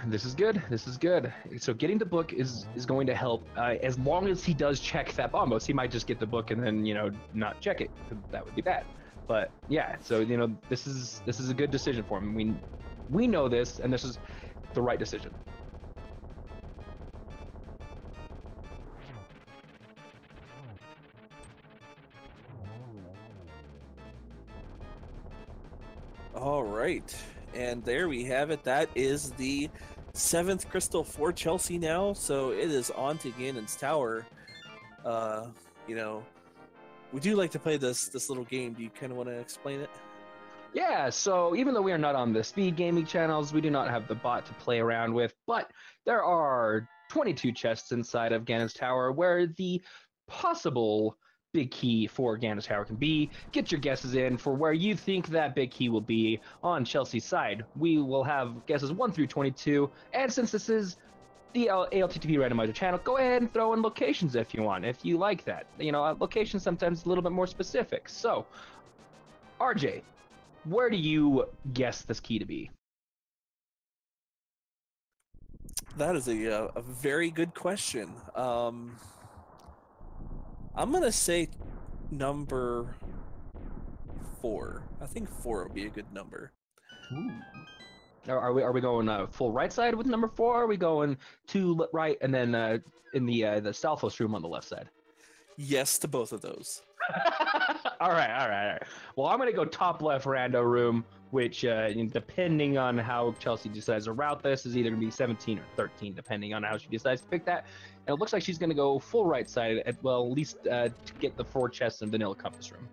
This is good. This is good. So getting the book is going to help as long as he does check that bombos. He might just get the book and then not check it. That would be bad. But yeah, so this is a good decision for him. We know this, and this is the right decision. All right, and there we have it. That is the 7th crystal for Chelsea now. So it is on to Ganon's Tower. We do like to play this little game. Do you kind of want to explain it? Yeah, so even though we are not on the speed gaming channels, we do not have the bot to play around with, but there are 22 chests inside of Ganon's Tower where the possible big key for Ganon's Tower can be. Get your guesses in for where you think that big key will be on Chelsea's side. We will have guesses 1 through 22, and since this is the ALTTP Randomizer channel, go ahead and throw in locations if you want, if you like that. Locations sometimes a little bit more specific. So, RJ, where do you guess this key to be? That is a very good question. I'm gonna say number 4. I think 4 would be a good number. Ooh. Are we going full right side with number 4? Or are we going to right and then in the southwest room on the left side? Yes to both of those. All right. Well, I'm gonna go top left rando room, which depending on how Chelsea decides to route this, is either gonna be 17 or 13, depending on how she decides to pick that. And it looks like she's gonna go full right side, at least to get the 4 chests in Vanilla Compass Room.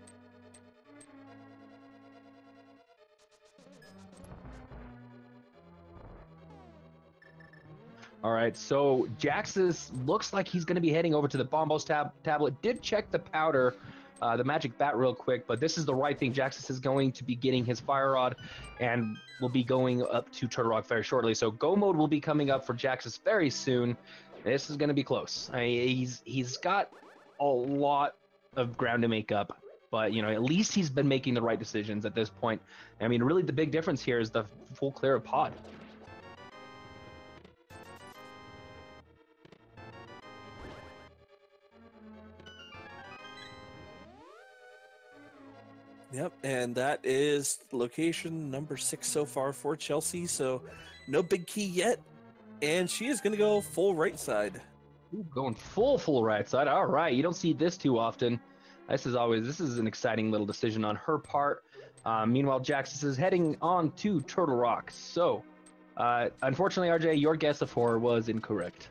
All right, so Jaxus looks like he's going to be heading over to the Bombos tablet. Did check the powder, the magic bat real quick, but this is the right thing. Jaxus is going to be getting his fire rod and will be going up to Turtle Rock very shortly. So go mode will be coming up for Jaxus very soon. This is going to be close. He's got a lot of ground to make up, but at least he's been making the right decisions at this point. I mean, really the big difference here is the full clear of pod. Yep, and that is location number 6 so far for Chelsea. So no big key yet, and she is going to go full right side. Ooh, going full right side. All right, you don't see this too often. This is an exciting little decision on her part. Meanwhile, Jaxus is heading on to Turtle Rock. So, unfortunately, RJ, your guess of 4 was incorrect.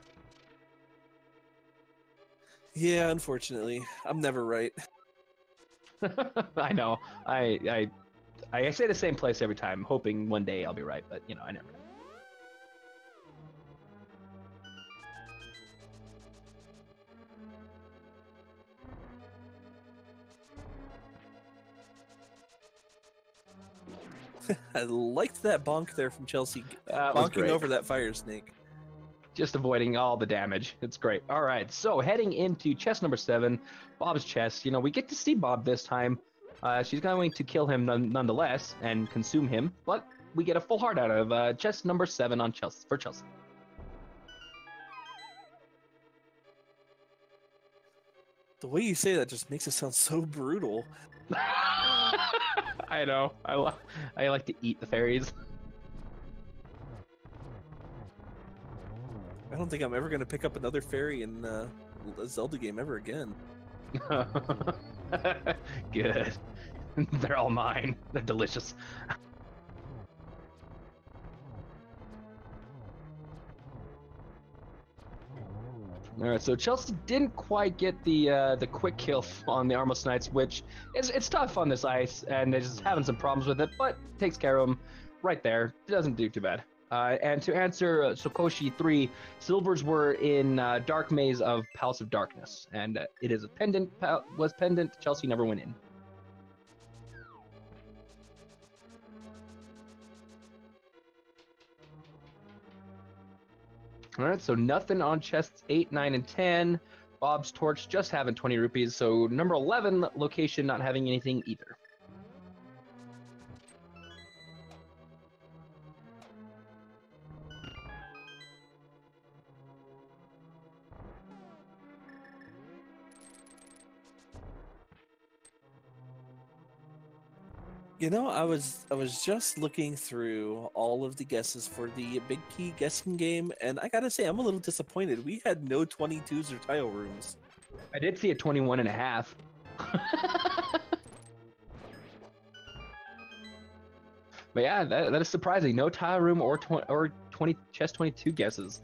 Yeah, unfortunately, I'm never right. I know. I say the same place every time, hoping one day I'll be right, but I never know. I liked that bonk there from Chelsea, bonking over that fire snake. Just avoiding all the damage. It's great. All right, so heading into chest number 7, Bob's chest. We get to see Bob this time. She's going to kill him nonetheless and consume him, but we get a full heart out of chest number 7 on Chelsea for Chelsea. The way you say that just makes it sound so brutal. I know. I like to eat the fairies. I don't think I'm ever going to pick up another fairy in a Zelda game ever again. Good. They're all mine. They're delicious. All right, so Chelsea didn't quite get the quick kill on the Armless Knights, which it's tough on this ice, and they're just having some problems with it, but takes care of them right there. It doesn't do too bad. And to answer Sokoshi 3, silvers were in Dark Maze of Palace of Darkness, and it is a pendant. Was pendant. Chelsea never went in. All right, so nothing on chests 8, 9, and 10. Bob's Torch just having 20 rupees, so number 11 location not having anything either. You know, I was just looking through all of the guesses for the Big Key guessing game, and I gotta say, I'm a little disappointed. We had no 22s or tile rooms. I did see a 21 and a half. But yeah, that is surprising. No tile room or 20 chest 22 guesses.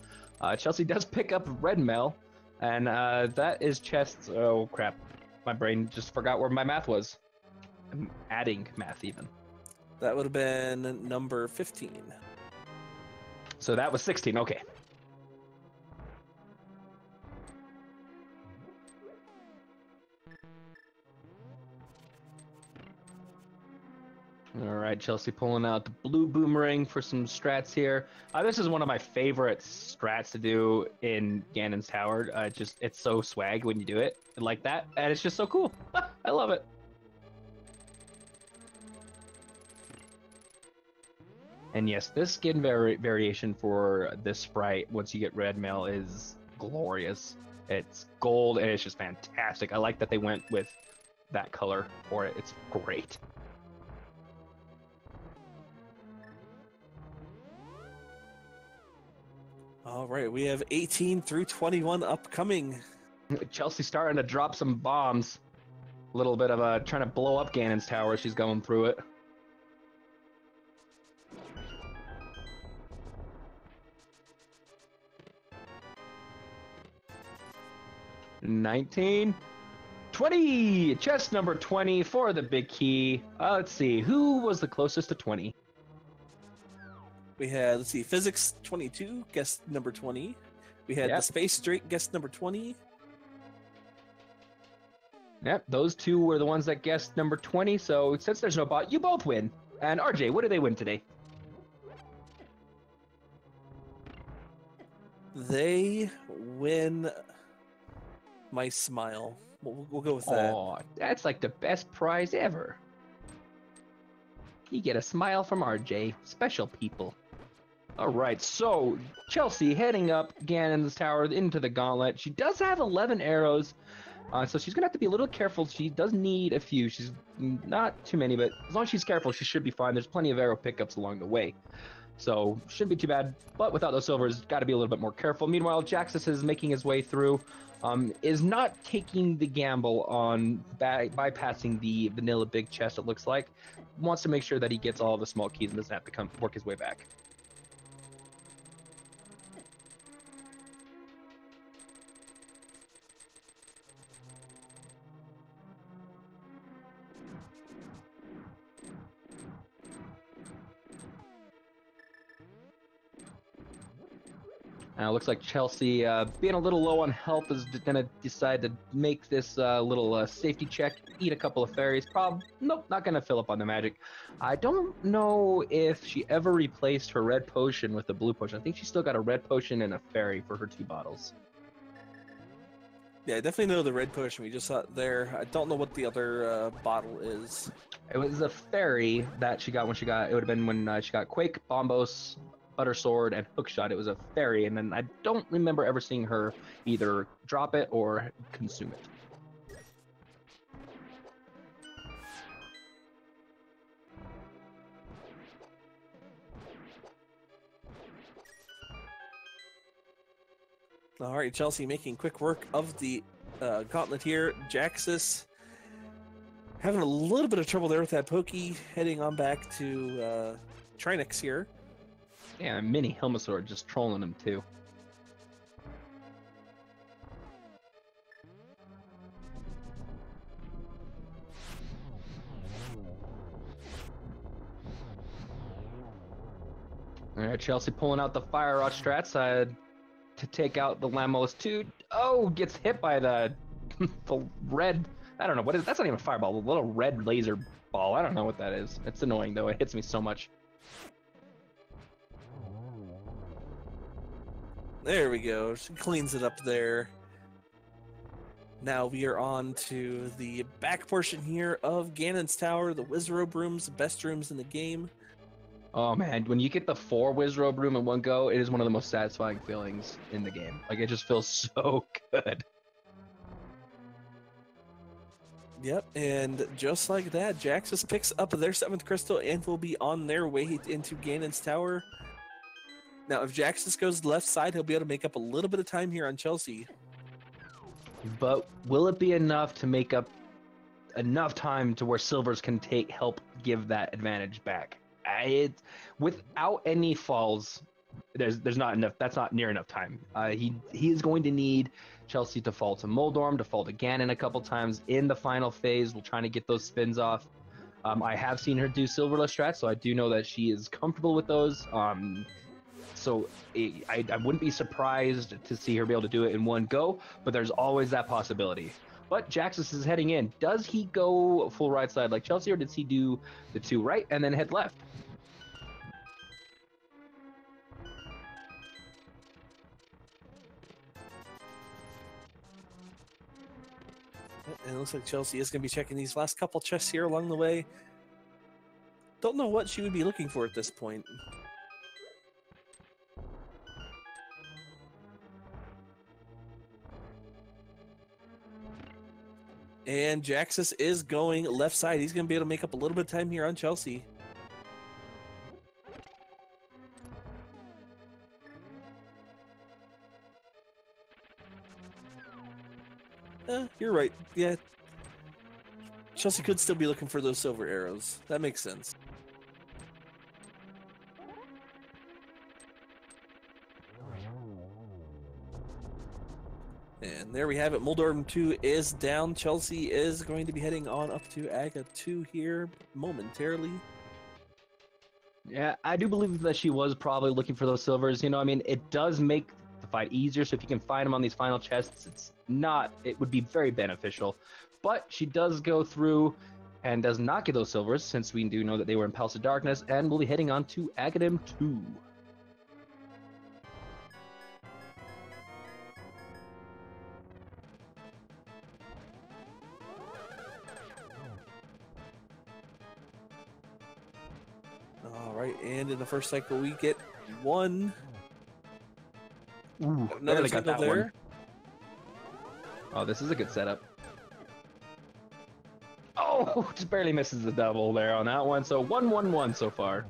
Chelsea does pick up red mail, and that is chests. Oh crap, my brain just forgot where my math was. I'm adding math even. That would have been number 15. So that was 16. Okay. All right, Chelsea pulling out the blue boomerang for some strats here. This is one of my favorite strats to do in Ganon's Tower. It's so swag when you do it like that, and it's just so cool. I love it. And yes, this skin variation for this sprite, once you get red mail, is glorious. It's gold, and it's just fantastic. I like that they went with that color for it. It's great. All right, we have 18 through 21 upcoming. Chelsea starting to drop some bombs. A little bit of trying to blow up Ganon's Tower as she's going through it. 19, 20, chest number 20 for the big key. Let's see, who was the closest to 20? We had, let's see, Physics 22, guest number 20. We had the Space Drake, guest number 20. Yep, those two were the ones that guessed number 20. So since there's no bot, you both win. And RJ, what did they win today? They win my smile. We'll go with that. Oh, that's like the best prize ever. You get a smile from RJ. Special people. All right, so Chelsea heading up Ganon's Tower into the gauntlet. She does have 11 arrows, so she's going to have to be a little careful. She does need a few. She's not too many, but as long as she's careful, she should be fine. There's plenty of arrow pickups along the way. So shouldn't be too bad, but without those silvers, got to be a little bit more careful. Meanwhile, Jaxus is making his way through, is not taking the gamble on bypassing the vanilla big chest, it looks like. Wants to make sure that he gets all the small keys and doesn't have to work his way back. Looks like Chelsea, being a little low on health, is going to decide to make this little safety check, eat a couple of fairies. Nope, not going to fill up on the magic. I don't know if she ever replaced her red potion with the blue potion. I think she still got a red potion and a fairy for her 2 bottles. Yeah, I definitely know the red potion we just saw it there. I don't know what the other bottle is. It was a fairy that she got when she got. It would have been when she got Quake, Bombos, Butter Sword, and Hookshot. It was a fairy, and then I don't remember ever seeing her either drop it or consume it. All right, Chelsea making quick work of the gauntlet here. Jaxus having a little bit of trouble there with that pokey, heading on back to Trinix here. Yeah, mini Helmasaur just trolling him too. All right, Chelsea pulling out the Fire Rod strats to take out the Lamos too. Oh, gets hit by the the red. I don't know what is. That's not even a fireball. The little red laser ball. I don't know what that is. It's annoying though. It hits me so much. There we go. She cleans it up there. Now we are on to the back portion here of Ganon's Tower, the Wizrobe rooms, the best rooms in the game. Oh man, when you get the 4 Wizrobe room in one go, it is one of the most satisfying feelings in the game. Like, it just feels so good. Yep, and just like that, Jaxus picks up their 7th crystal and will be on their way into Ganon's Tower. Now, if Jaxus goes left side, he'll be able to make up a little bit of time here on Chelsea. But will it be enough to make up enough time to where Silvers can help give that advantage back? Without any falls, there's not enough. That's not near enough time. He is going to need Chelsea to fall to Moldorm, to fall to Ganon a couple times in the final phase. We're trying to get those spins off. I have seen her do Silverless strats, so I do know that she is comfortable with those. So I wouldn't be surprised to see her be able to do it in one go, but there's always that possibility. But Jaxus is heading in. Does he go full right side like Chelsea, or does he do the 2 right and then head left? And it looks like Chelsea is going to be checking these last couple chests here along the way. Don't know what she would be looking for at this point. And Jaxus is going left side. He's going to be able to make up a little bit of time here on Chelsea. You're right. Yeah. Chelsea could still be looking for those silver arrows. That makes sense. And there we have it. Moldorm 2 is down. Chelsea is going to be heading on up to Aga 2 here momentarily. Yeah, I do believe that she was probably looking for those silvers. You know, I mean, it does make the fight easier. So if you can find them on these final chests, it would be very beneficial. But she does go through and does not get those silvers, since we do know that they were in Palace of Darkness, and will be heading on to Agadim 2. All right, and in the first cycle, we get one. Ooh, Another got that there. one. Oh, this is a good setup. Oh, just barely misses the double there on that one. So 1-1-1 so far.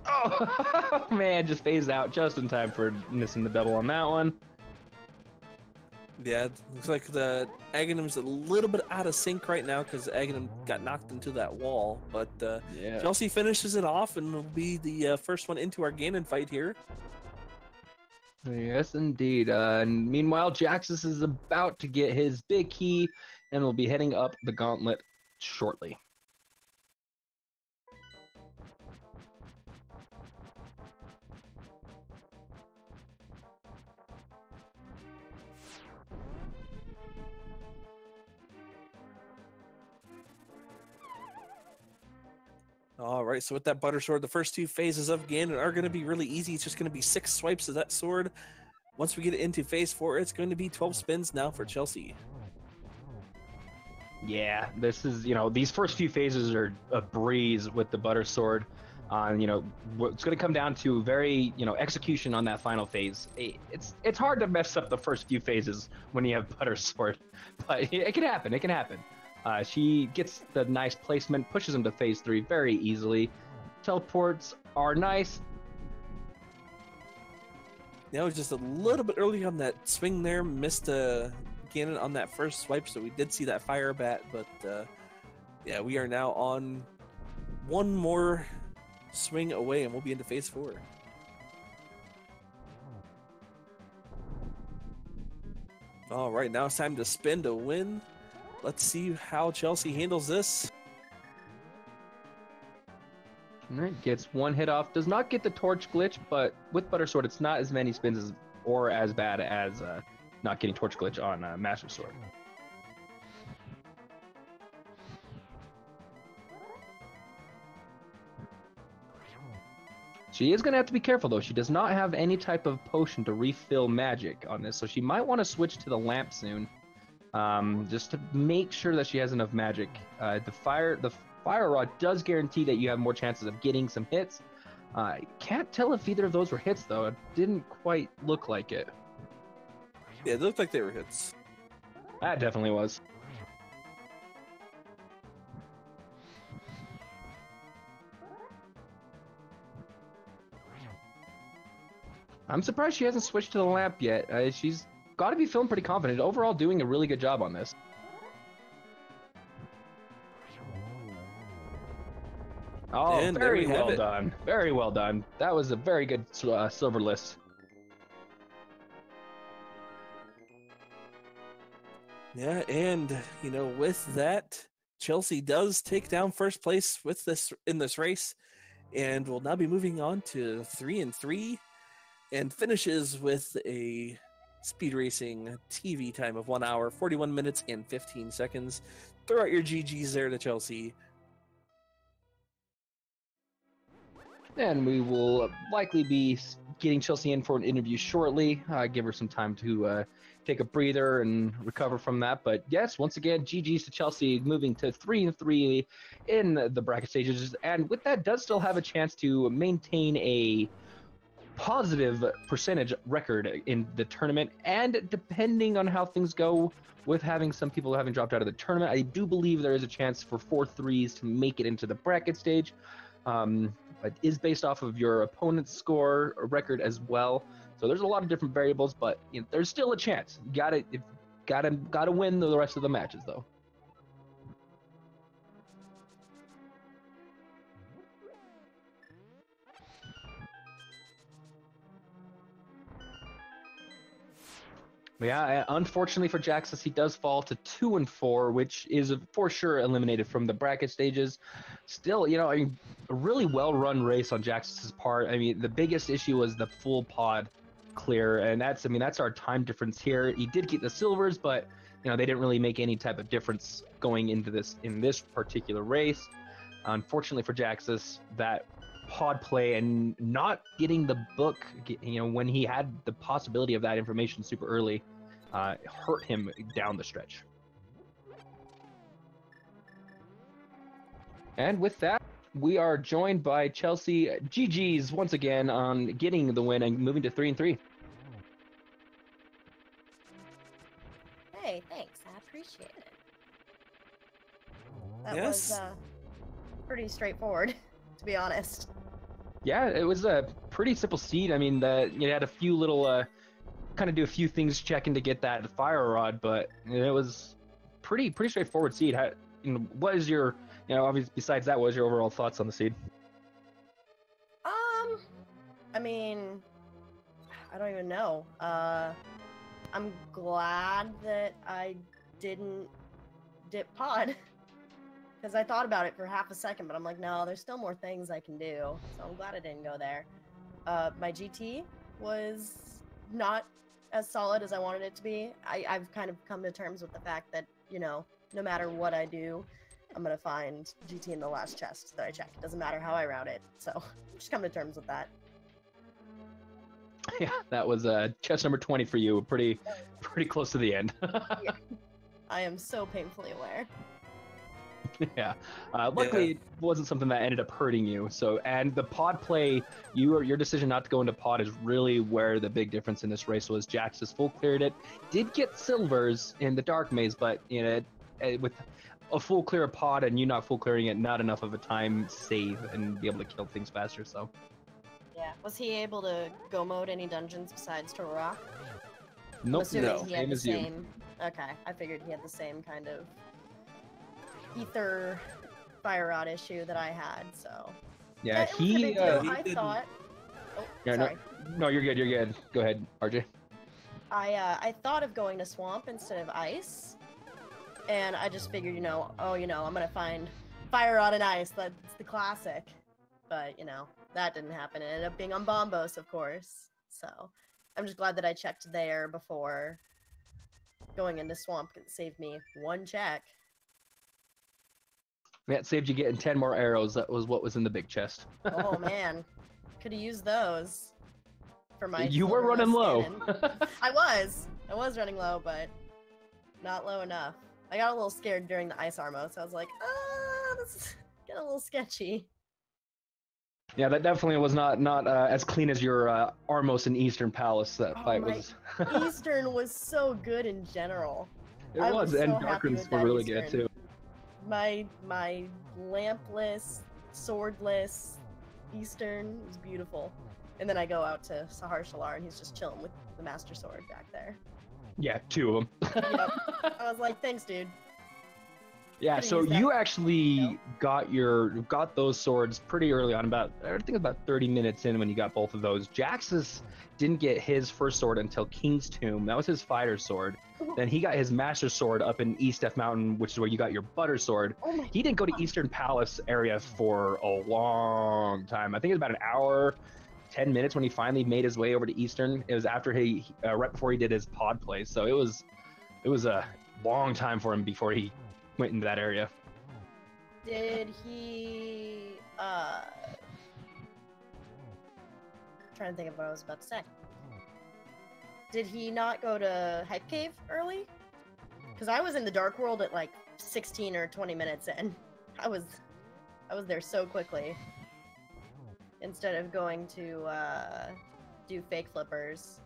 Oh, man, just phased out just in time for missing the double on that one. Yeah, looks like the Aghanim's a little bit out of sync right now because Aghanim got knocked into that wall. But Yeah. Chelsea finishes it off and will be the first one into our Ganon fight here. Yes, indeed. And meanwhile, Jaxus is about to get his big key and will be heading up the gauntlet shortly. All right, so with that butter sword, the first 2 phases of Ganon are going to be really easy. It's just going to be 6 swipes of that sword. Once we get into phase 4, it's going to be 12 spins now for Chelsea. Yeah, this is, these first few phases are a breeze with the butter sword. It's going to come down to very, execution on that final phase. It's hard to mess up the first few phases when you have butter sword, but it can happen. It can happen. She gets the nice placement, pushes him to phase 3 very easily. Teleports are nice. Now it's just a little bit early on that swing there. Missed Ganon on that first swipe, so we did see that fire bat. But yeah, we are now on one more swing away, and we'll be into phase 4. All right, now it's time to spin to win. Let's see how Chelsea handles this. All right, gets 1 hit off. Does not get the torch glitch, but with butter sword, it's not as many spins or as bad as not getting torch glitch on Master Sword. She is going to have to be careful, though. She does not have any type of potion to refill magic on this, so she might want to switch to the lamp soon, just to make sure that she has enough magic. The fire rod does guarantee that you have more chances of getting some hits. I can't tell if either of those were hits, though. It didn't quite look like it. Yeah, it looked like they were hits. That definitely was. I'm surprised she hasn't switched to the lamp yet. She's got to be feeling pretty confident. Overall, doing a really good job on this. Oh, and very well done. Very well done. That was a very good silver list. Yeah, and with that, Chelsea does take down first place with this in this race, and will now be moving on to 3-3, and finishes with a speed racing TV time of 1 hour, 41 minutes, and 15 seconds. Throw out your GGs there to Chelsea. And we will likely be getting Chelsea in for an interview shortly. Give her some time to take a breather and recover from that. But yes, once again, GG's to Chelsea, moving to 3-3 in the bracket stages. And with that, does still have a chance to maintain a positive percentage record in the tournament. And depending on how things go with having some people having dropped out of the tournament, I do believe there is a chance for 4 3s to make it into the bracket stage. It is based off of your opponent's score or record as well. So there's a lot of different variables, but there's still a chance. You gotta win the rest of the matches, though. Yeah, unfortunately for Jaxus, he does fall to 2-4, which is for sure eliminated from the bracket stages. Still, a really well-run race on Jaxus's part. I mean, the biggest issue was the full pod clear, and that's our time difference here. He did get the silvers, but they didn't really make any type of difference going into in this particular race. Unfortunately for Jaxus, that pod play and not getting the book, when he had the possibility of that information super early, hurt him down the stretch. And with that, we are joined by Chelsea. GG's once again on getting the win and moving to 3-3. Hey, thanks. I appreciate it. That Yes. was pretty straightforward, to be honest. Yeah, it was a pretty simple seed. I mean, you had a few little, kind of do a few things checking to get that fire rod, but it was pretty straightforward seed. What is your, obviously besides that, what was your overall thoughts on the seed? I mean, I don't even know. I'm glad that I didn't dip pod. Because I thought about it for half a second, but I'm like, no, there's still more things I can do. So I'm glad I didn't go there. My GT was not as solid as I wanted it to be. I've kind of come to terms with the fact that, no matter what I do, I'm gonna find GT in the last chest that I checked. It doesn't matter how I route it, so I'm just coming to terms with that. Yeah, that was chest number 20 for you. Pretty close to the end. Yeah. I am so painfully aware. Yeah. Luckily, it wasn't something that ended up hurting you. So, and the pod play, your decision not to go into pod is really where the big difference in this race was. Jaxus full cleared it, did get silvers in the dark maze, but with a full clear of pod and you not full clearing it, not enough of a time save and be able to kill things faster. So. Yeah. Was he able to go mode any dungeons besides to rock? Nope. No. Same as you. Okay, I figured he had the same kind of ether fire rod issue that I had, so yeah, he I thought sorry. No, you're good, go ahead, RJ. I thought of going to swamp instead of ice, and I just figured, I'm gonna find fire rod and ice. That's the classic, but that didn't happen. It ended up being on Bombos, of course, so I'm just glad that I checked there before going into swamp. It saved me one check. That saved you getting 10 more arrows. That was what was in the big chest. Oh man, could have used those for my. You were running low. I was running low, but not low enough. I got a little scared during the ice armo, so I was like, this is getting a little sketchy. Yeah, that definitely was not as clean as your Armos and Eastern Palace. That fight was. Eastern was so good in general. It was, and Darkrins were really good too. My lampless, swordless Eastern was beautiful. And then I go out to Sahar Shalar and he's just chilling with the Master Sword back there. Yeah, 2 of them. Yep. I was like, thanks, dude. Yeah, so you actually got those swords pretty early on, I think about 30 minutes in when you got both of those. Jaxus didn't get his first sword until King's Tomb. That was his fighter sword. Then he got his master sword up in East F Mountain, which is where you got your butter sword. He didn't go to Eastern Palace area for a long time. I think it was about an hour, 10 minutes when he finally made his way over to Eastern. It was after he right before he did his pod play. So it was a long time for him before he went into that area. Did he trying to think of what I was about to say. Did he not go to Hype Cave early? Because I was in the Dark World at like 16 or 20 minutes in. I was there so quickly. Instead of going to do fake flippers.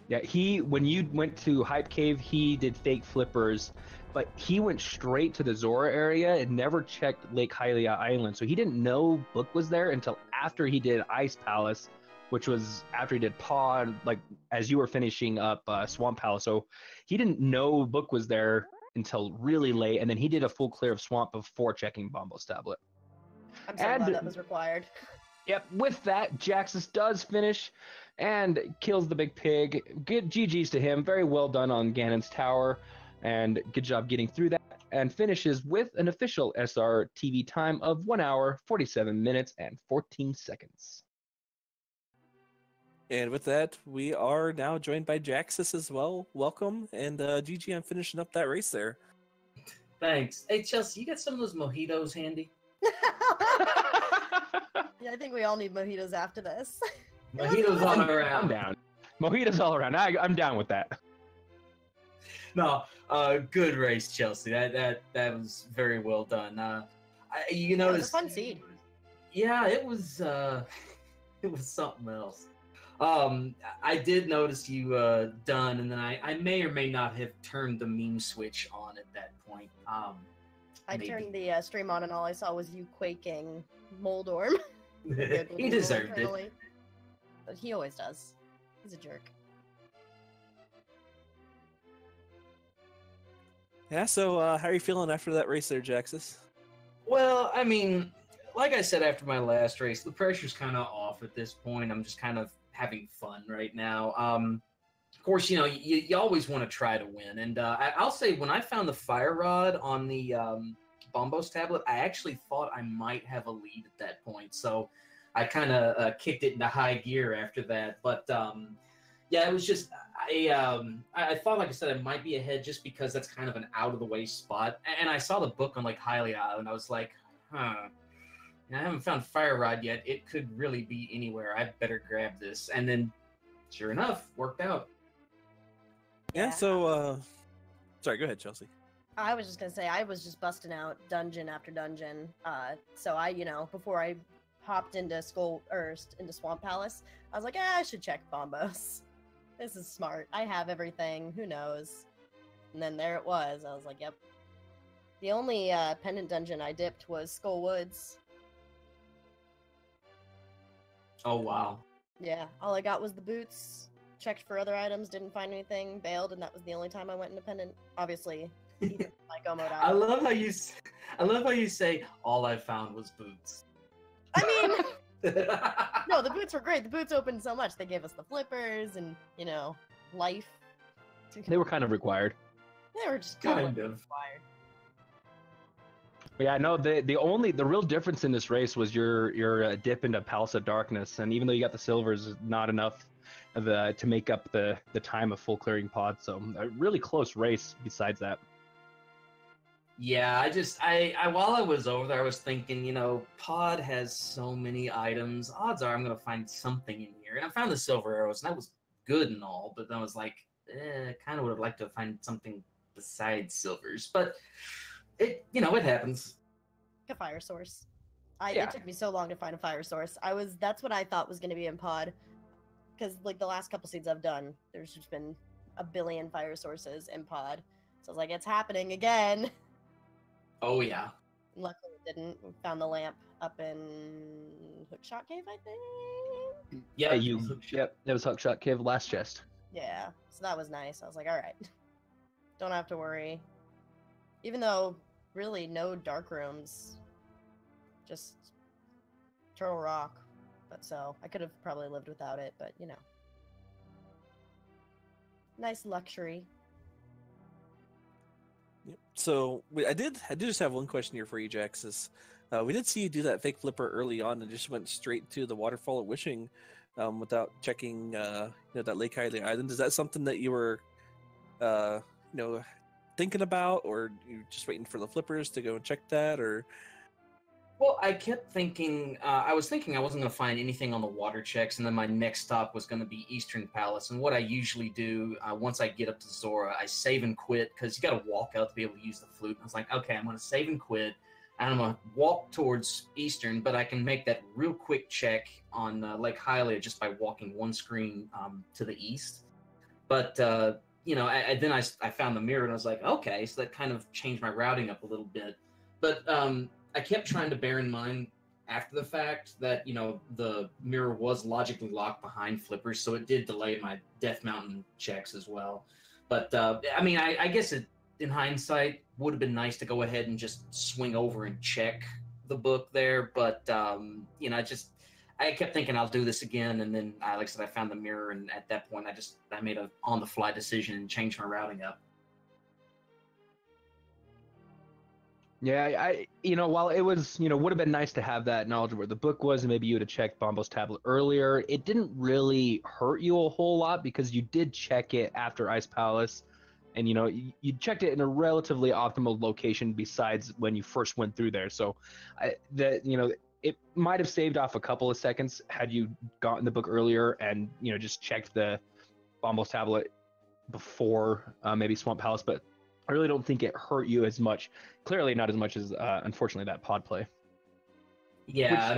Yeah, when you went to Hype Cave, he did fake flippers, but he went straight to the Zora area and never checked Lake Hylia Island. So he didn't know Book was there until after he did Ice Palace, which was after he did Pod, like as you were finishing up Swamp Palace. So he didn't know Book was there until really late, and then he did a full clear of Swamp before checking Bombo's tablet. I'm so glad that was required. Yep, with that, Jaxus does finish and kills the big pig. Good GG's to him. Very well done on Ganon's tower, and good job getting through that. And finishes with an official SR TV time of 1 hour, 47 minutes, and 14 seconds. And with that, we are now joined by Jaxus as well. Welcome, and GG on finishing up that race there. Thanks. Hey, Chelsea, you got some of those mojitos handy? Yeah, I think we all need mojitos after this. Mojitos all around. I'm down. Mojitos all around. I'm down with that. No, good race, Chelsea. That was very well done. You noticed, it was a fun seed. Yeah, it was something else. I did notice you done, and then I may or may not have turned the meme switch on at that point. I turned the stream on, and all I saw was you quaking Moldorm. He deserved it. But he always does. He's a jerk. Yeah, so how are you feeling after that race there, Jaxus? Well, I mean, like I said after my last race, the pressure's kind of off at this point. I'm just kind of having fun right now. Of course, you always want to try to win. And I'll say when I found the fire rod on the Bombos tablet, I actually thought I might have a lead at that point. So I kind of kicked it into high gear after that. But, Yeah, it was just I thought, like I said, it might be ahead just because that's kind of an out of the way spot. And I saw the book on like Hylia Island. I was like, huh. I haven't found Fire Rod yet. It could really be anywhere. I better grab this. And then, sure enough, worked out. Yeah. So, sorry. Go ahead, Chelsea. I was just gonna say I was just busting out dungeon after dungeon. So I, before I hopped into into Swamp Palace, I was like, I should check Bombos. This is smart. I have everything. Who knows? And then there it was. I was like, yep. The only pendant dungeon I dipped was Skull Woods. Oh wow. Yeah, all I got was the boots. Checked for other items, didn't find anything, bailed, and that was the only time I went independent. Obviously, my go mode. I love how you say all I found was boots. I mean, no, the boots were great. The boots opened so much. They gave us the flippers and life. They were kind of required. They were just kind of required. But yeah, no, the real difference in this race was your dip into Palace of Darkness, and even though you got the silvers, not enough to make up the time of full clearing pod. So a really close race. Besides that. Yeah, I while I was over there, I was thinking, pod has so many items. Odds are I'm gonna find something in here, and I found the silver arrows, and that was good and all. But then I was like, kind of would have liked to find something besides silvers, but. It happens. A fire source. Yeah. It took me so long to find a fire source. That's what I thought was going to be in pod, because like the last couple seeds I've done, there's just been a billion fire sources in pod. So I was like, it's happening again. Oh yeah. Luckily it didn't. We found the lamp up in Hookshot Cave, I think. Yeah, Yep, it was Hookshot Cave last chest. Yeah, so that was nice. I was like, all right, don't have to worry. Even though. Really, no dark rooms. Just Turtle Rock. But so, I could have probably lived without it, but Nice luxury. Yep. So I did just have one question here for you, Jaxus. We did see you do that fake flipper early on and just went straight to the Waterfall of Wishing without checking that Lake Hylia Island. Is that something that you were thinking about, or you just waiting for the flippers to go and check that, or? Well, I kept thinking, I was thinking I wasn't going to find anything on the water checks, and then my next stop was going to be Eastern Palace. And what I usually do, once I get up to Zora, I save and quit, because you got to walk out to be able to use the flute. I was like, okay, I'm going to save and quit, and I'm going to walk towards Eastern, but I can make that real quick check on Lake Hylia just by walking one screen to the east. But then I found the mirror and I was like, okay, so that kind of changed my routing up a little bit. But I kept trying to bear in mind after the fact that, the mirror was logically locked behind flippers, so it did delay my Death Mountain checks as well. But, I guess in hindsight, would have been nice to go ahead and just swing over and check the book there. But, I kept thinking I'll do this again, and then, like I said, I found the mirror, and at that point, I made a on-the-fly decision and changed my routing up. Yeah, while it was, would have been nice to have that knowledge of where the book was, and maybe you would have checked Bombo's tablet earlier. It didn't really hurt you a whole lot because you did check it after Ice Palace, and you checked it in a relatively optimal location besides when you first went through there. So, it might have saved off a couple of seconds had you gotten the book earlier and just checked the Bombo's tablet before maybe Swamp Palace, but I really don't think it hurt you as much. Clearly not as much as unfortunately that pod play. Yeah,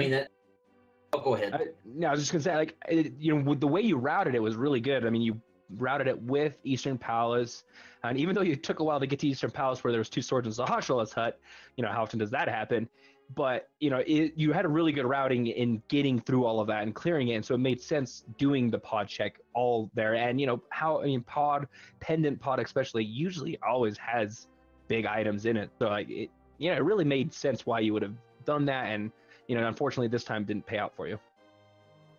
go ahead. I was just gonna say, with the way you routed it was really good. I mean, you routed it with Eastern Palace, and even though you took a while to get to Eastern Palace where there was two swords in Zahashala's hut, how often does that happen? But you had a really good routing in getting through all of that and clearing it, and so it made sense doing the pod check all there. And pendant pod especially usually always has big items in it, so it really made sense why you would have done that. And unfortunately this time didn't pay out for you.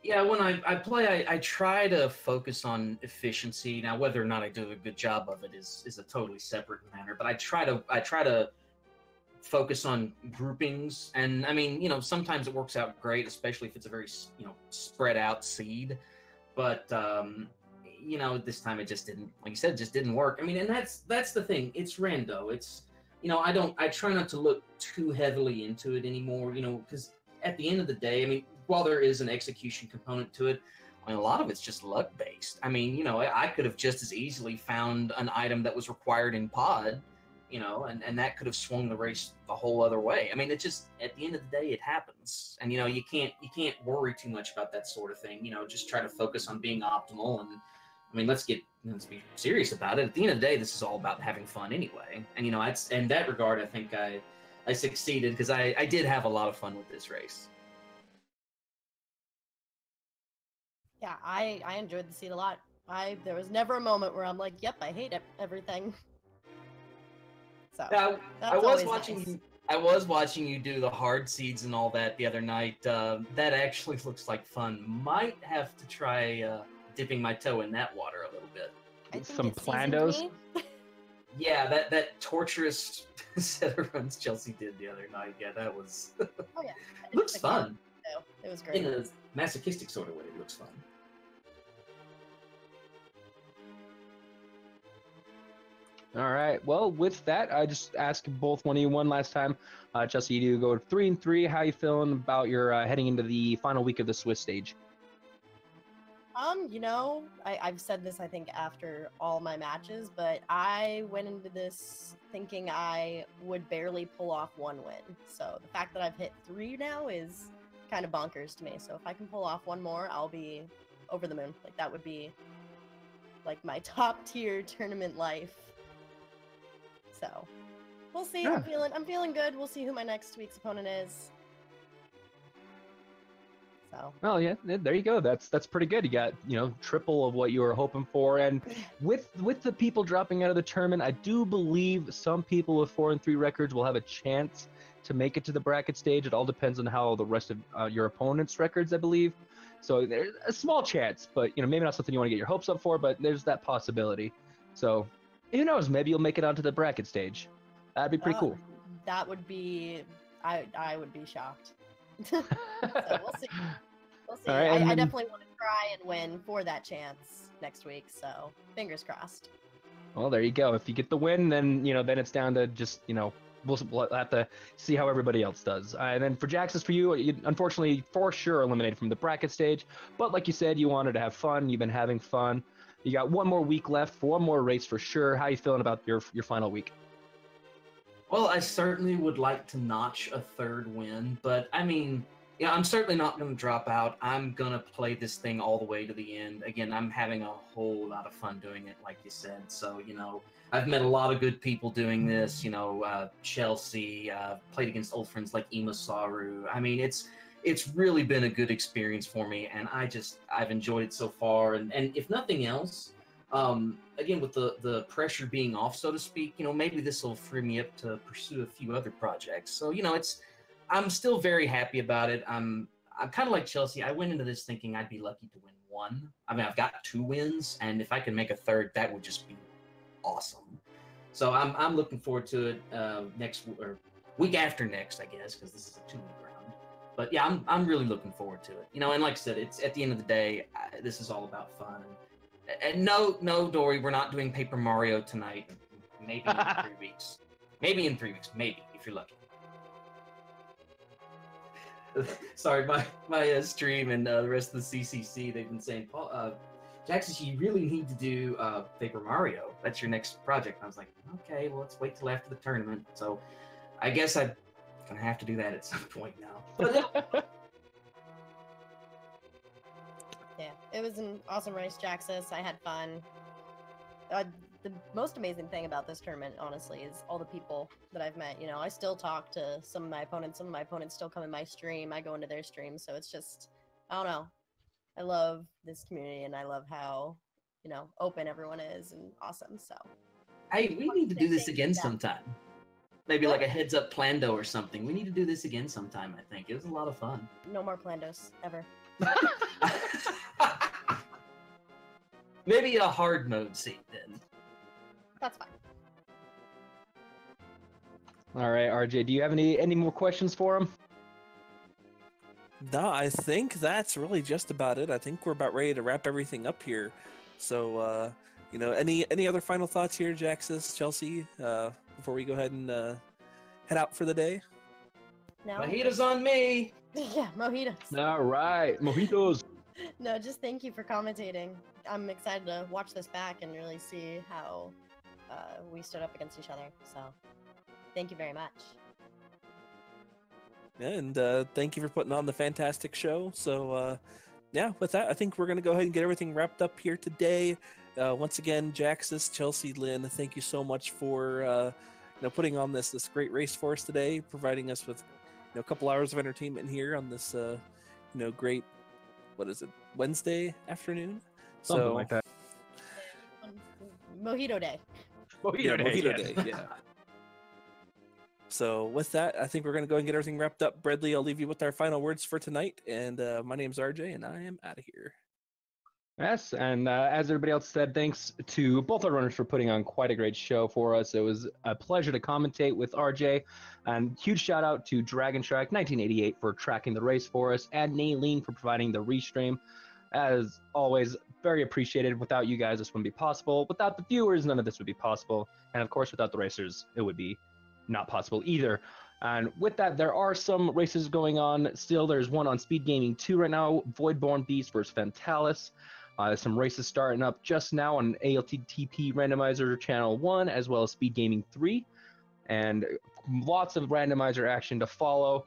Yeah, when I play, I try to focus on efficiency. Now, whether or not I do a good job of it is a totally separate matter. But I try to focus on groupings, and sometimes it works out great, especially if it's a very spread out seed. But you know, this time it just didn't, like you said, it just didn't work. I mean, and that's the thing. It's rando. It's, you know, I try not to look too heavily into it anymore, you know, because at the end of the day, I mean, while there is an execution component to it, I mean, a lot of it's just luck based. I mean, you know, I could have just as easily found an item that was required in pod, you know, and that could have swung the race the whole other way. I mean, it just, at the end of the day, it happens. And, you know, you can't worry too much about that sort of thing. You know, just try to focus on being optimal. And I mean, let's be serious about it. At the end of the day, this is all about having fun anyway. And, you know, in that regard, I think I succeeded because I did have a lot of fun with this race. Yeah, I enjoyed the seat a lot. There was never a moment where I'm like, yep, I hate everything. So yeah, I was watching nice. I was watching you do the hard seeds and all that the other night. That actually looks like fun. Might have to try dipping my toe in that water a little bit. Some plandos. Yeah, that torturous set of runs Chelsea did the other night. Yeah, that was. Oh yeah, looks fun. It was great. In a masochistic sort of way, it looks fun. All right. Well, with that, I just asked both one of you one last time. Chelsea, you go 3-3. How you feeling about your heading into the final week of the Swiss stage? You know, I've said this I think after all my matches, but I went into this thinking I would barely pull off one win. So the fact that I've hit 3 now is kind of bonkers to me. So if I can pull off one more, I'll be over the moon. Like that would be like my top tier tournament life. So we'll see. Yeah. I'm feeling good. We'll see who my next week's opponent is. So. Well, yeah, there you go. That's pretty good. You got, you know, triple of what you were hoping for. And with the people dropping out of the tournament, I do believe some people with 4-3 records will have a chance to make it to the bracket stage. It all depends on how the rest of your opponent's records, I believe. So there's a small chance, but, you know, maybe not something you want to get your hopes up for, but there's that possibility. So who knows? Maybe you'll make it onto the bracket stage. That'd be pretty cool. That would be, I would be shocked. So we'll see. We'll see. Right, I definitely want to try and win for that chance next week. So fingers crossed. Well, there you go. If you get the win, then, you know, then it's down to just, you know, we'll have to see how everybody else does. And then for Jaxus, for you, unfortunately, for sure, eliminated from the bracket stage. But like you said, you wanted to have fun. You've been having fun. You got one more week left for one more race for sure. How you feeling about your final week? Well, I certainly would like to notch a 3rd win, but I mean, yeah, I'm certainly not going to drop out. I'm going to play this thing all the way to the end. Again, I'm having a whole lot of fun doing it, like you said. So, you know, I've met a lot of good people doing this, you know, Chelsea, played against old friends like Imasaru. I mean, it's really been a good experience for me, and I've enjoyed it so far. And if nothing else, again, with the pressure being off, so to speak, you know, maybe this will free me up to pursue a few other projects. So, you know, I'm still very happy about it. I'm kind of like Chelsea. I went into this thinking I'd be lucky to win 1. I mean, I've got 2 wins, and if I can make a 3rd, that would just be awesome. So I'm looking forward to it next or week after next, I guess, because this is a 2-week round. But yeah, I'm really looking forward to it. You know, and like I said, it's at the end of the day, this is all about fun. And no, Dory, we're not doing Paper Mario tonight. Maybe in 3 weeks. Maybe in 3 weeks. Maybe, if you're lucky. Sorry, my stream and the rest of the CCC, they've been saying, Paul, Jaxus, you really need to do Paper Mario. That's your next project. And I was like, okay, well, let's wait till after the tournament. So I guess I'm going to have to do that at some point now. But Yeah, it was an awesome race, Jaxus. I had fun. The most amazing thing about this tournament, honestly, is all the people that I've met. You know, I still talk to some of my opponents. Some of my opponents still come in my stream. I go into their stream. So it's just, I don't know. I love this community, and I love how, you know, open everyone is and awesome. So, hey, we need to do this again sometime. Maybe like a heads up Plando or something. We need to do this again sometime, I think. It was a lot of fun. No more Plandos, ever. Maybe a hard mode seat then. That's fine. All right, RJ, do you have any more questions for him? No, I think that's really just about it. I think we're about ready to wrap everything up here. So, you know, any other final thoughts here, Jaxus, Chelsea, before we go ahead and head out for the day? No. Mojitos on me. Yeah, mojitos. All right, mojitos. No, just thank you for commentating. I'm excited to watch this back and really see how we stood up against each other. So, thank you very much. Yeah, and thank you for putting on the fantastic show. So, yeah, with that, I think we're going to go ahead and get everything wrapped up here today. Once again, Jaxus, ChelseyxLynn, thank you so much for you know, putting on this great race for us today, providing us with, you know, a couple hours of entertainment here on this you know, great, what is it, Wednesday afternoon? Something like that. Mojito day. Yeah, Mojito yes. Day, yeah. So with that, I think we're going to go and get everything wrapped up. Bradley, I'll leave you with our final words for tonight. And my name's RJ, and I am out of here. Yes, and as everybody else said, thanks to both our runners for putting on quite a great show for us. It was a pleasure to commentate with RJ, and huge shout out to Dragon Strike 1988 for tracking the race for us, and Naylene for providing the restream. As always, very appreciated. Without you guys, this wouldn't be possible. Without the viewers, none of this would be possible. And of course, without the racers, it would be not possible either. And with that, there are some races going on still. There's one on Speed Gaming 2 right now, Voidborn Beast versus Fentalis. Some races starting up just now on ALTTP Randomizer Channel 1, as well as Speed Gaming 3. And lots of randomizer action to follow.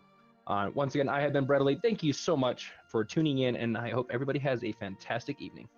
Once again, I have been Bradley. Thank you so much for tuning in, and I hope everybody has a fantastic evening.